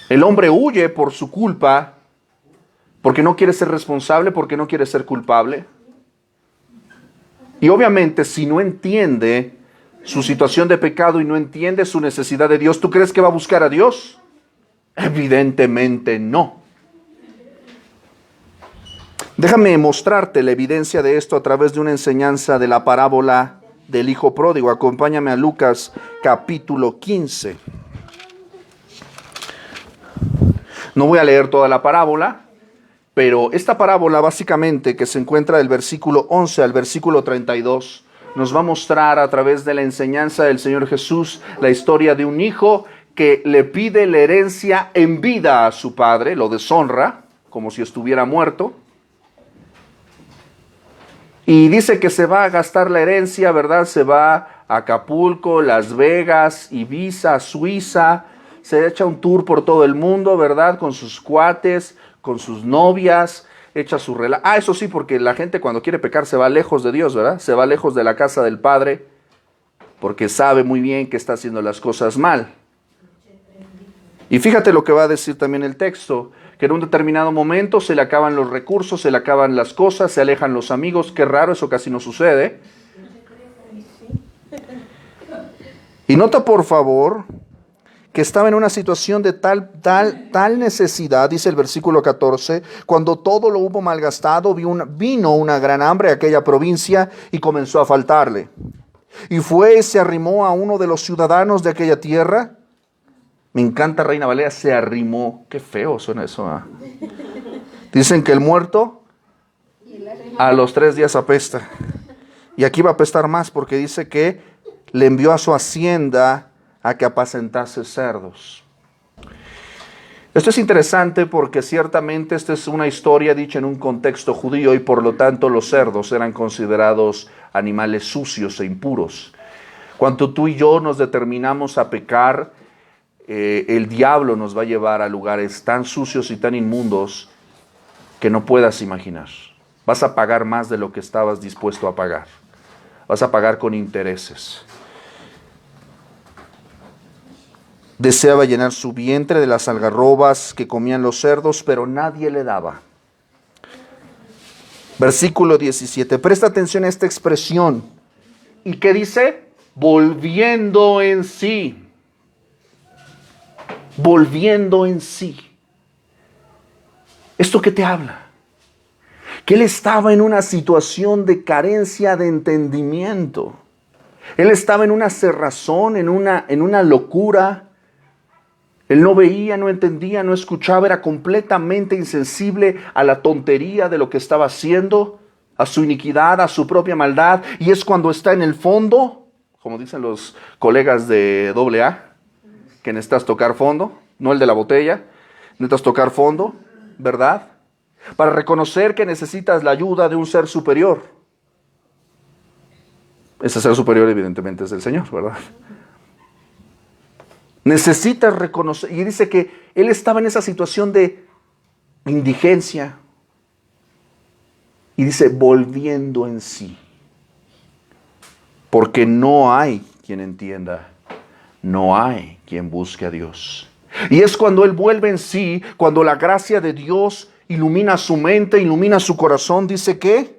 El hombre huye por su culpa, porque no quiere ser responsable, porque no quiere ser culpable. Y obviamente si no entiende su situación de pecado y no entiende su necesidad de Dios, ¿tú crees que va a buscar a Dios? Evidentemente no. Déjame mostrarte la evidencia de esto a través de una enseñanza de la parábola del hijo pródigo. Acompáñame a Lucas capítulo 15. No voy a leer toda la parábola, pero esta parábola básicamente, que se encuentra del versículo 11 al versículo 32, nos va a mostrar a través de la enseñanza del Señor Jesús la historia de un hijo que le pide la herencia en vida a su padre, lo deshonra como si estuviera muerto. Y dice que se va a gastar la herencia, ¿verdad? Se va a Acapulco, Las Vegas, Ibiza, Suiza. Se echa un tour por todo el mundo, ¿verdad? Con sus cuates, con sus novias. echa su relajo. Eso sí, porque la gente cuando quiere pecar se va lejos de Dios, ¿verdad? Se va lejos de la casa del Padre porque sabe muy bien que está haciendo las cosas mal. Y fíjate lo que va a decir también el texto, que en un determinado momento se le acaban los recursos, se le acaban las cosas, se alejan los amigos. Qué raro, eso casi no sucede. Y nota por favor que estaba en una situación de tal necesidad, dice el versículo 14, cuando todo lo hubo malgastado, vino una gran hambre a aquella provincia y comenzó a faltarle. Y fue y se arrimó a uno de los ciudadanos de aquella tierra. Me encanta Reina Valera, se arrimó. Qué feo suena eso. Dicen que el muerto a los 3 días apesta. Y aquí va a apestar más porque dice que le envió a su hacienda a que apacentase cerdos. Esto es interesante porque ciertamente esta es una historia dicha en un contexto judío y por lo tanto los cerdos eran considerados animales sucios e impuros. Cuando tú y yo nos determinamos a pecar, el diablo nos va a llevar a lugares tan sucios y tan inmundos que no puedas imaginar. Vas a pagar más de lo que estabas dispuesto a pagar. Vas a pagar con intereses. Deseaba llenar su vientre de las algarrobas que comían los cerdos, pero nadie le daba. Versículo 17. Presta atención a esta expresión. ¿Y qué dice? Volviendo en sí. Volviendo en sí. ¿Esto qué te habla? Que él estaba en una situación de carencia de entendimiento. Él estaba en una cerrazón, en una locura. Él no veía, no entendía, no escuchaba, era completamente insensible a la tontería de lo que estaba haciendo, a su iniquidad, a su propia maldad. Y es cuando está en el fondo, como dicen los colegas de AA, que necesitas tocar fondo, no el de la botella, necesitas tocar fondo, ¿verdad? Para reconocer que necesitas la ayuda de un ser superior. Ese ser superior evidentemente es el Señor, ¿verdad? Necesitas reconocer, y dice que él estaba en esa situación de indigencia, y dice, volviendo en sí, porque no hay quien entienda, no hay quien busque a Dios. Y es cuando él vuelve en sí, cuando la gracia de Dios ilumina su mente, ilumina su corazón, dice que,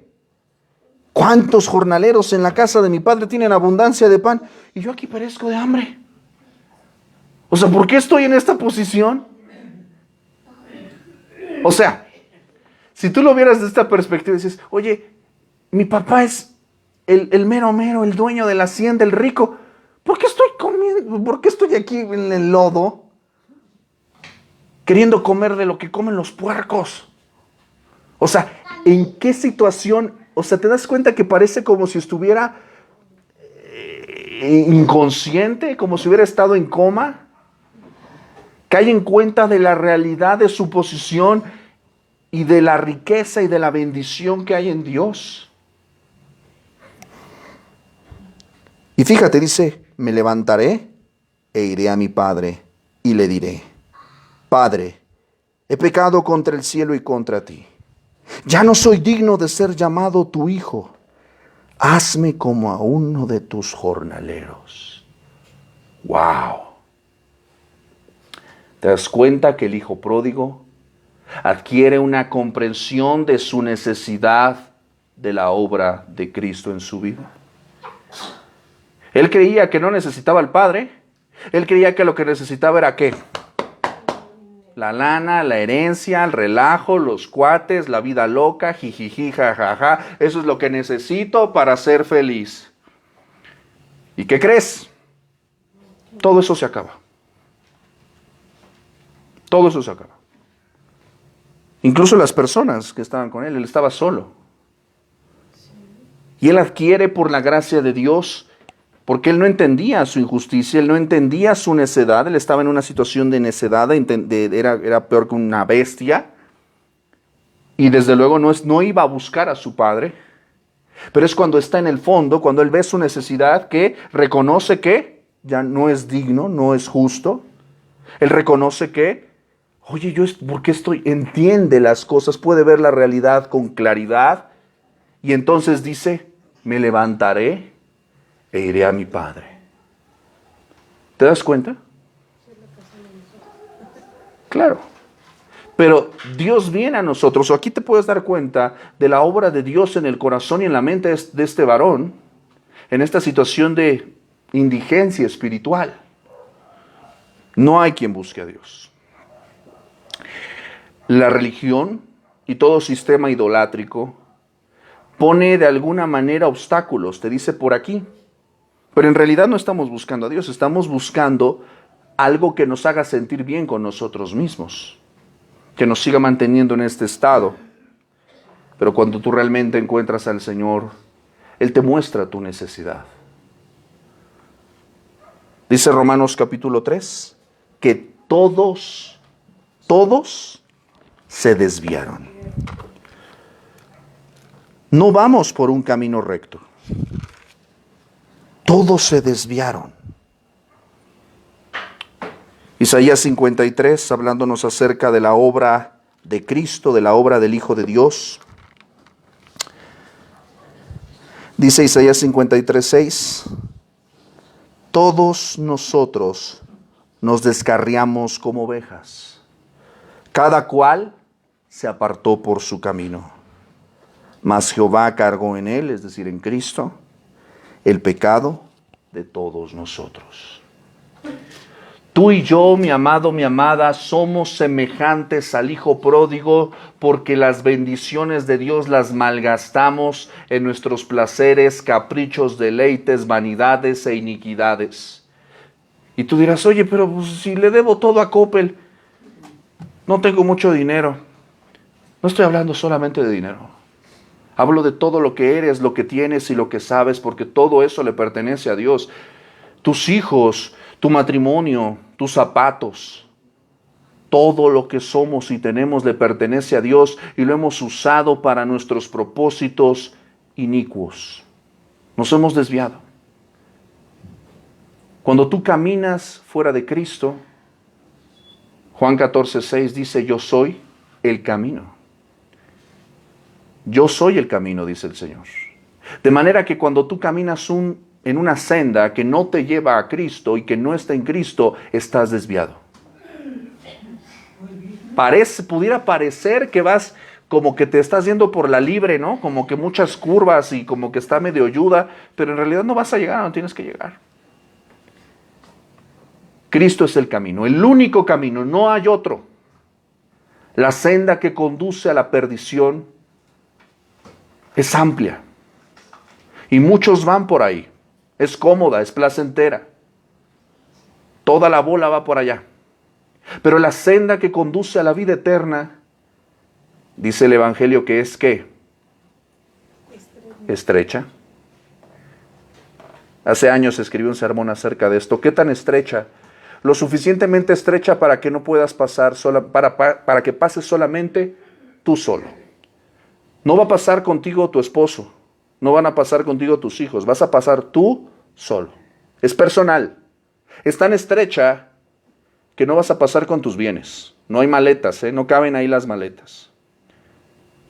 ¿cuántos jornaleros en la casa de mi padre tienen abundancia de pan? Y yo aquí perezco de hambre. O sea, ¿por qué estoy en esta posición? O sea, si tú lo vieras desde esta perspectiva, dices, oye, mi papá es el mero, el dueño de la hacienda, el rico. ¿Por qué estoy comiendo? ¿Por qué estoy aquí en el lodo? Queriendo comer de lo que comen los puercos. O sea, ¿en qué situación? O sea, ¿te das cuenta que parece como si estuviera inconsciente? Como si hubiera estado en coma. Cae en cuenta de la realidad de su posición y de la riqueza y de la bendición que hay en Dios. Y fíjate, dice, me levantaré e iré a mi padre y le diré, Padre, he pecado contra el cielo y contra ti. Ya no soy digno de ser llamado tu hijo. Hazme como a uno de tus jornaleros. ¡Wow! ¿Te das cuenta que el hijo pródigo adquiere una comprensión de su necesidad de la obra de Cristo en su vida? Él creía que no necesitaba al Padre. Él creía que lo que necesitaba era ¿qué? La lana, la herencia, el relajo, los cuates, la vida loca, jijiji, jajaja. Eso es lo que necesito para ser feliz. ¿Y qué crees? Todo eso se acaba. Todo eso se acaba. Incluso las personas que estaban con él estaba solo. Y él adquiere por la gracia de Dios, porque él no entendía su injusticia, él no entendía su necedad, él estaba en una situación de necedad, era peor que una bestia. Y desde luego no iba a buscar a su padre. Pero es cuando está en el fondo, cuando él ve su necesidad, que reconoce que ya no es digno, no es justo. Él reconoce que, Oye, ¿por qué entiende las cosas, puede ver la realidad con claridad? Y entonces dice, me levantaré e iré a mi Padre. ¿Te das cuenta? Claro. Pero Dios viene a nosotros. Aquí te puedes dar cuenta de la obra de Dios en el corazón y en la mente de este varón, en esta situación de indigencia espiritual. No hay quien busque a Dios. La religión y todo sistema idolátrico pone de alguna manera obstáculos, te dice por aquí. Pero en realidad no estamos buscando a Dios, estamos buscando algo que nos haga sentir bien con nosotros mismos, que nos siga manteniendo en este estado. Pero cuando tú realmente encuentras al Señor, Él te muestra tu necesidad. Dice Romanos capítulo 3, que todos se desviaron. No vamos por un camino recto. Todos se desviaron. Isaías 53, hablándonos acerca de la obra de Cristo, de la obra del Hijo de Dios. Dice Isaías 53, 6, todos nosotros nos descarriamos como ovejas, cada cual se apartó por su camino, mas Jehová cargó en él, es decir, en Cristo, el pecado de todos nosotros. Tú y yo, mi amado, mi amada, somos semejantes al hijo pródigo porque las bendiciones de Dios las malgastamos en nuestros placeres, caprichos, deleites, vanidades e iniquidades. Y tú dirás, oye, pero pues, si le debo todo a Coppel, no tengo mucho dinero. No estoy hablando solamente de dinero. Hablo de todo lo que eres, lo que tienes y lo que sabes, porque todo eso le pertenece a Dios. Tus hijos, tu matrimonio, tus zapatos, todo lo que somos y tenemos le pertenece a Dios y lo hemos usado para nuestros propósitos inicuos. Nos hemos desviado. Cuando tú caminas fuera de Cristo, Juan 14:6 dice, yo soy el camino. Yo soy el camino, dice el Señor. De manera que cuando tú caminas en una senda que no te lleva a Cristo y que no está en Cristo, estás desviado. Pudiera parecer que vas como que te estás yendo por la libre, ¿no? Como que muchas curvas y como que está medio ayuda, pero en realidad no vas a llegar a donde tienes que llegar. Cristo es el camino, el único camino, no hay otro. La senda que conduce a la perdición es amplia y muchos van por ahí. Es cómoda, es placentera. Toda la bola va por allá. Pero la senda que conduce a la vida eterna, dice el Evangelio que es ¿qué? Estrecha. Hace años escribí un sermón acerca de esto. ¿Qué tan estrecha? Lo suficientemente estrecha para que no puedas pasar para que pases solamente tú solo. No va a pasar contigo tu esposo. No van a pasar contigo tus hijos. Vas a pasar tú solo. Es personal. Es tan estrecha que no vas a pasar con tus bienes. No hay maletas, no caben ahí las maletas.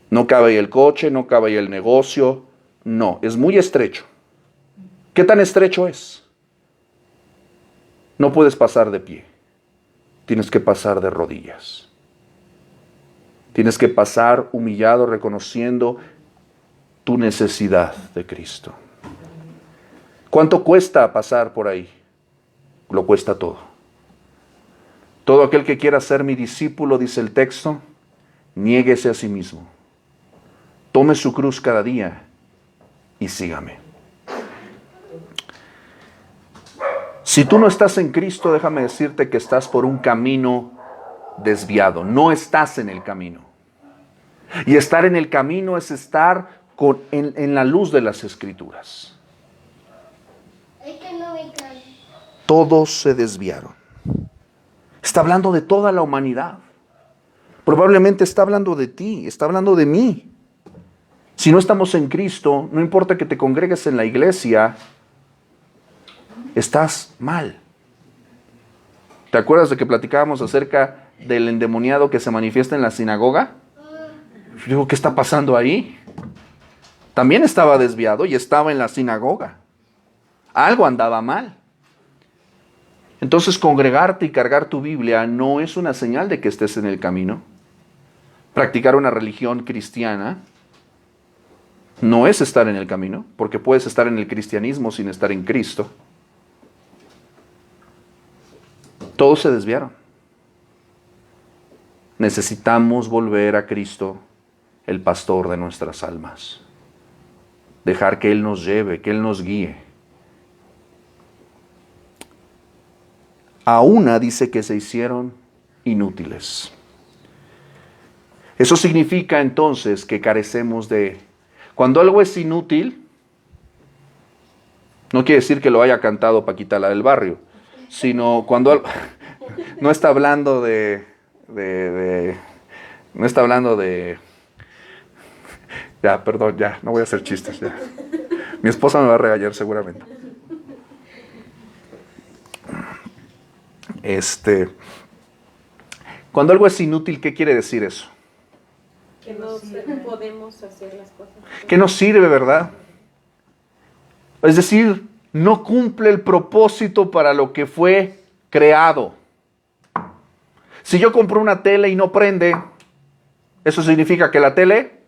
No cabe ahí el coche, no cabe ahí el negocio. No, es muy estrecho. ¿Qué tan estrecho es? No puedes pasar de pie. Tienes que pasar de rodillas. Tienes que pasar humillado, reconociendo tu necesidad de Cristo. ¿Cuánto cuesta pasar por ahí? Lo cuesta todo. Todo aquel que quiera ser mi discípulo, dice el texto, niéguese a sí mismo. Tome su cruz cada día y sígame. Si tú no estás en Cristo, déjame decirte que estás por un camino desviado. No estás en el camino. Y estar en el camino es estar en la luz de las Escrituras. Todos se desviaron. Está hablando de toda la humanidad. Probablemente está hablando de ti, está hablando de mí. Si no estamos en Cristo, no importa que te congregues en la iglesia, estás mal. ¿Te acuerdas de que platicábamos acerca del endemoniado que se manifiesta en la sinagoga? Yo digo, ¿qué está pasando ahí? También estaba desviado y estaba en la sinagoga. Algo andaba mal. Entonces, congregarte y cargar tu Biblia no es una señal de que estés en el camino. Practicar una religión cristiana no es estar en el camino, porque puedes estar en el cristianismo sin estar en Cristo. Todos se desviaron. Necesitamos volver a Cristo, el pastor de nuestras almas. Dejar que Él nos lleve, que Él nos guíe. A una dice que se hicieron inútiles. Eso significa entonces que carecemos de... Cuando algo es inútil, no quiere decir que lo haya cantado Paquita la del barrio, sino cuando... No está hablando no está hablando de... Ya, perdón, ya, no voy a hacer chistes, ya. Mi esposa me va a regañar seguramente. Cuando algo es inútil, ¿qué quiere decir eso? Que no podemos hacer las cosas. Que no sirve, ¿verdad? Es decir, no cumple el propósito para lo que fue creado. Si yo compro una tele y no prende, ¿eso significa que la tele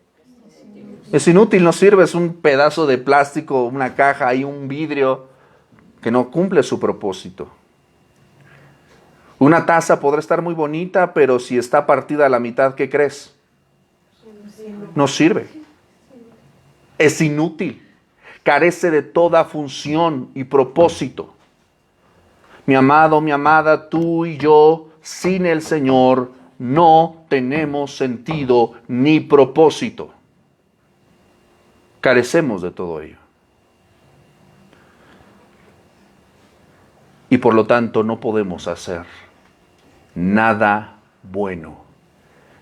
es inútil, no sirve? Es un pedazo de plástico, una caja y un vidrio que no cumple su propósito. Una taza podrá estar muy bonita, pero si está partida a la mitad, ¿qué crees? No sirve. Es inútil. Carece de toda función y propósito. Mi amado, mi amada, tú y yo, sin el Señor, no tenemos sentido ni propósito. Carecemos de todo ello. Y por lo tanto no podemos hacer nada bueno,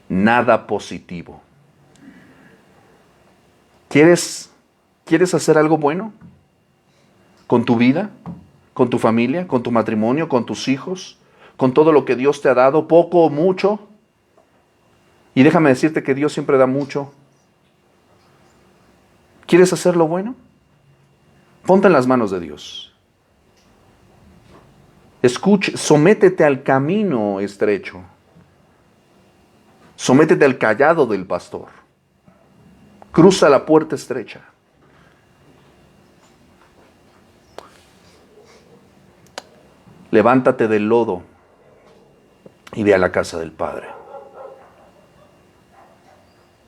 nada positivo. ¿Quieres hacer algo bueno? ¿Con tu vida? ¿Con tu familia? ¿Con tu matrimonio? ¿Con tus hijos? ¿Con todo lo que Dios te ha dado? ¿Poco o mucho? Y déjame decirte que Dios siempre da mucho. ¿Quieres hacer lo bueno? Ponte en las manos de Dios. Sométete al camino estrecho. Sométete al callado del pastor. Cruza la puerta estrecha. Levántate del lodo y ve a la casa del Padre.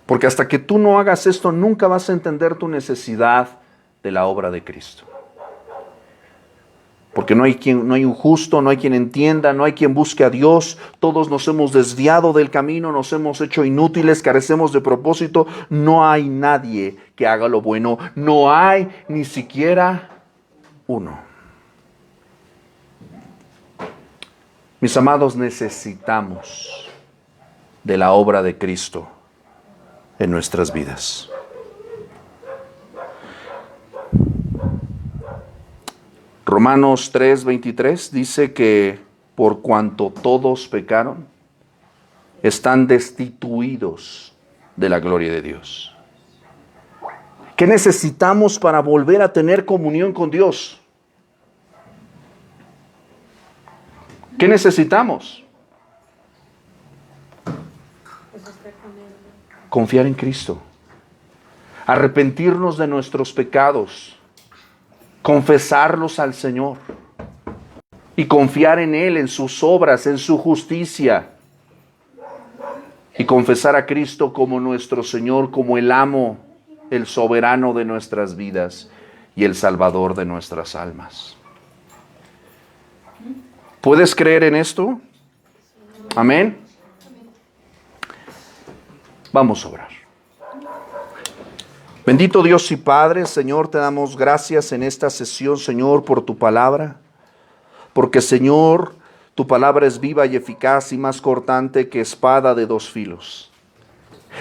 Porque hasta que tú no hagas esto, nunca vas a entender tu necesidad de la obra de Cristo. Porque no hay un justo, no hay quien entienda, no hay quien busque a Dios. Todos nos hemos desviado del camino, nos hemos hecho inútiles, carecemos de propósito. No hay nadie que haga lo bueno. No hay ni siquiera uno. Mis amados, necesitamos de la obra de Cristo en nuestras vidas. Romanos 3:23 dice que por cuanto todos pecaron, están destituidos de la gloria de Dios. ¿Qué necesitamos para volver a tener comunión con Dios? ¿Qué necesitamos? Confiar en Cristo. Arrepentirnos de nuestros pecados. Confesarlos al Señor. Y confiar en Él, en sus obras, en su justicia. Y confesar a Cristo como nuestro Señor, como el amo, el soberano de nuestras vidas y el salvador de nuestras almas. ¿Puedes creer en esto? Amén. Vamos a orar. Bendito Dios y Padre, Señor, te damos gracias en esta sesión, Señor, por tu palabra. Porque, Señor, tu palabra es viva y eficaz y más cortante que espada de dos filos.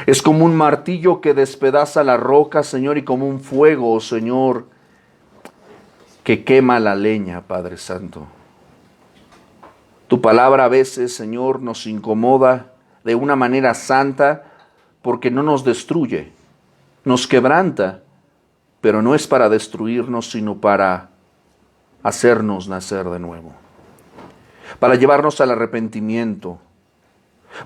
Es como un martillo que despedaza la roca, Señor, y como un fuego, Señor, que quema la leña, Padre Santo. Tu Tu palabra a veces, Señor, nos incomoda de una manera santa porque no nos destruye, nos quebranta, pero no es para destruirnos, sino para hacernos nacer de nuevo, para llevarnos al arrepentimiento,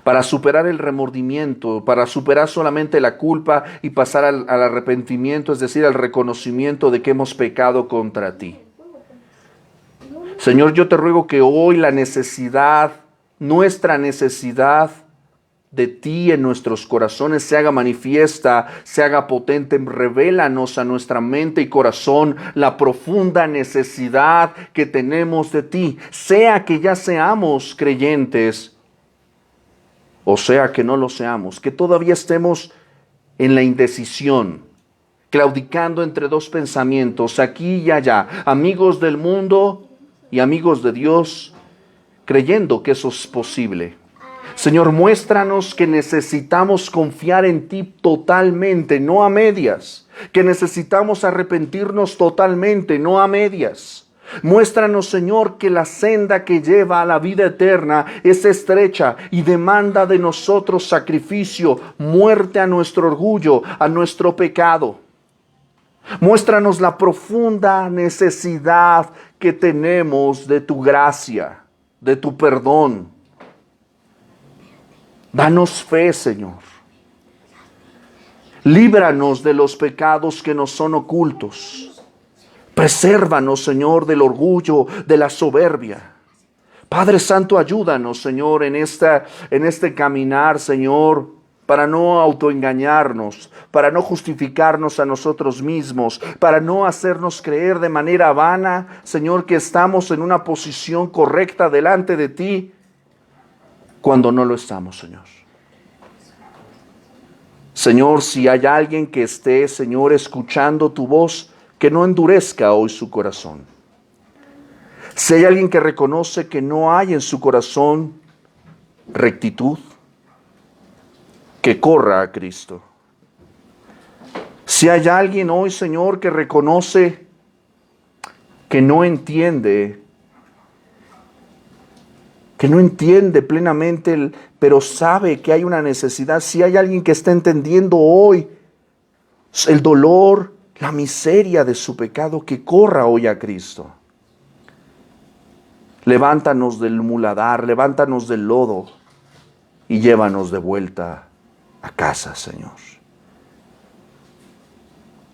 para superar el remordimiento, para superar solamente la culpa y pasar al arrepentimiento, es decir, al reconocimiento de que hemos pecado contra ti. Señor, yo te ruego que hoy la necesidad, nuestra necesidad de ti en nuestros corazones se haga manifiesta, se haga potente. Revélanos a nuestra mente y corazón la profunda necesidad que tenemos de ti, sea que ya seamos creyentes o sea que no lo seamos, que todavía estemos en la indecisión, claudicando entre dos pensamientos, aquí y allá, amigos del mundo y amigos de Dios, creyendo que eso es posible. Señor, muéstranos que necesitamos confiar en ti totalmente, no a medias, que necesitamos arrepentirnos totalmente, no a medias. Muéstranos, Señor, que la senda que lleva a la vida eterna es estrecha y demanda de nosotros sacrificio, muerte a nuestro orgullo, a nuestro pecado. Muéstranos la profunda necesidad que tenemos de tu gracia, de tu perdón. Danos fe, Señor. Líbranos de los pecados que nos son ocultos. Presérvanos, Señor, del orgullo, de la soberbia. Padre Santo, ayúdanos, Señor, en este caminar, Señor, para no autoengañarnos, para no justificarnos a nosotros mismos, para no hacernos creer de manera vana, Señor, que estamos en una posición correcta delante de ti, cuando no lo estamos, Señor. Señor, si hay alguien que esté, Señor, escuchando tu voz, que no endurezca hoy su corazón. Si hay alguien que reconoce que no hay en su corazón rectitud, que corra a Cristo. Si hay alguien hoy, Señor, que reconoce que no entiende plenamente, pero sabe que hay una necesidad. Si hay alguien que está entendiendo hoy el dolor, la miseria de su pecado, que corra hoy a Cristo. Levántanos del muladar, levántanos del lodo y llévanos de vuelta a casa, Señor.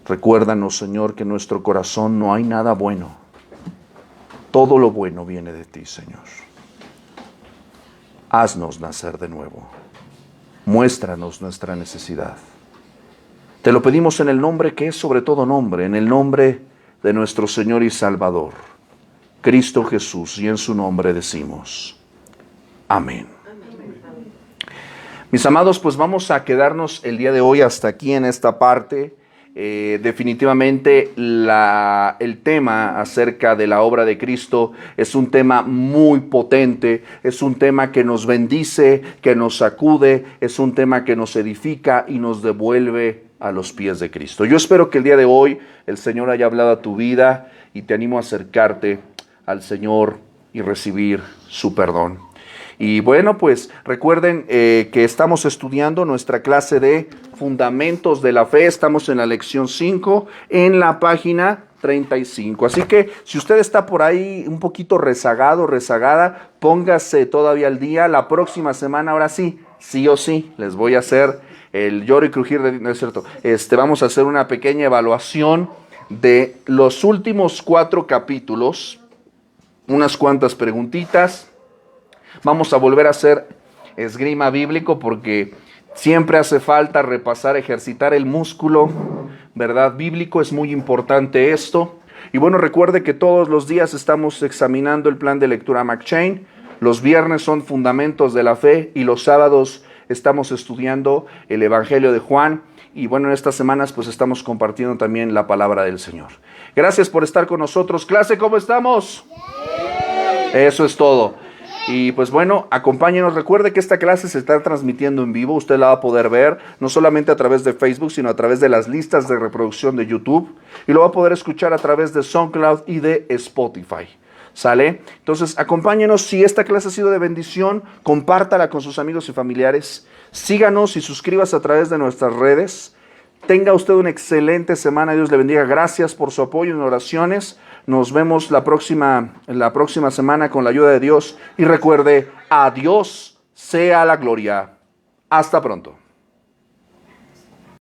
Recuérdanos, Señor, que en nuestro corazón no hay nada bueno. Todo lo bueno viene de ti, Señor. Haznos nacer de nuevo. Muéstranos nuestra necesidad. Te lo pedimos en el nombre que es sobre todo nombre, en el nombre de nuestro Señor y Salvador, Cristo Jesús, y en su nombre decimos, amén. Mis amados, pues vamos a quedarnos el día de hoy hasta aquí en esta parte. Definitivamente el tema acerca de la obra de Cristo es un tema muy potente, es un tema que nos bendice, que nos sacude, es un tema que nos edifica y nos devuelve a los pies de Cristo. Yo espero que el día de hoy el Señor haya hablado a tu vida y te animo a acercarte al Señor y recibir su perdón. Y bueno, pues recuerden que estamos estudiando nuestra clase de Fundamentos de la Fe. Estamos en la lección 5 en la página 35. Así que si usted está por ahí un poquito rezagado, rezagada, póngase todavía al día. La próxima semana, ahora sí o sí, les voy a hacer el lloro y crujir de... No es cierto. Vamos a hacer una pequeña evaluación de los últimos 4 capítulos. Unas cuantas preguntitas. Vamos a volver a hacer esgrima bíblico porque siempre hace falta repasar, ejercitar el músculo, ¿verdad? Bíblico, es muy importante esto. Y bueno, recuerde que todos los días estamos examinando el plan de lectura McChain. Los viernes son Fundamentos de la Fe y los sábados estamos estudiando el Evangelio de Juan. Y bueno, en estas semanas pues estamos compartiendo también la palabra del Señor. Gracias por estar con nosotros. Clase, ¿cómo estamos? Eso es todo. Y pues bueno, acompáñenos. Recuerde que esta clase se está transmitiendo en vivo. Usted la va a poder ver, no solamente a través de Facebook, sino a través de las listas de reproducción de YouTube. Y lo va a poder escuchar a través de SoundCloud y de Spotify. ¿Sale? Entonces, acompáñenos. Si esta clase ha sido de bendición, compártala con sus amigos y familiares. Síganos y suscríbase a través de nuestras redes. Tenga usted una excelente semana. Dios le bendiga. Gracias por su apoyo en oraciones. Nos vemos la próxima semana con la ayuda de Dios. Y recuerde, a Dios sea la gloria. Hasta pronto.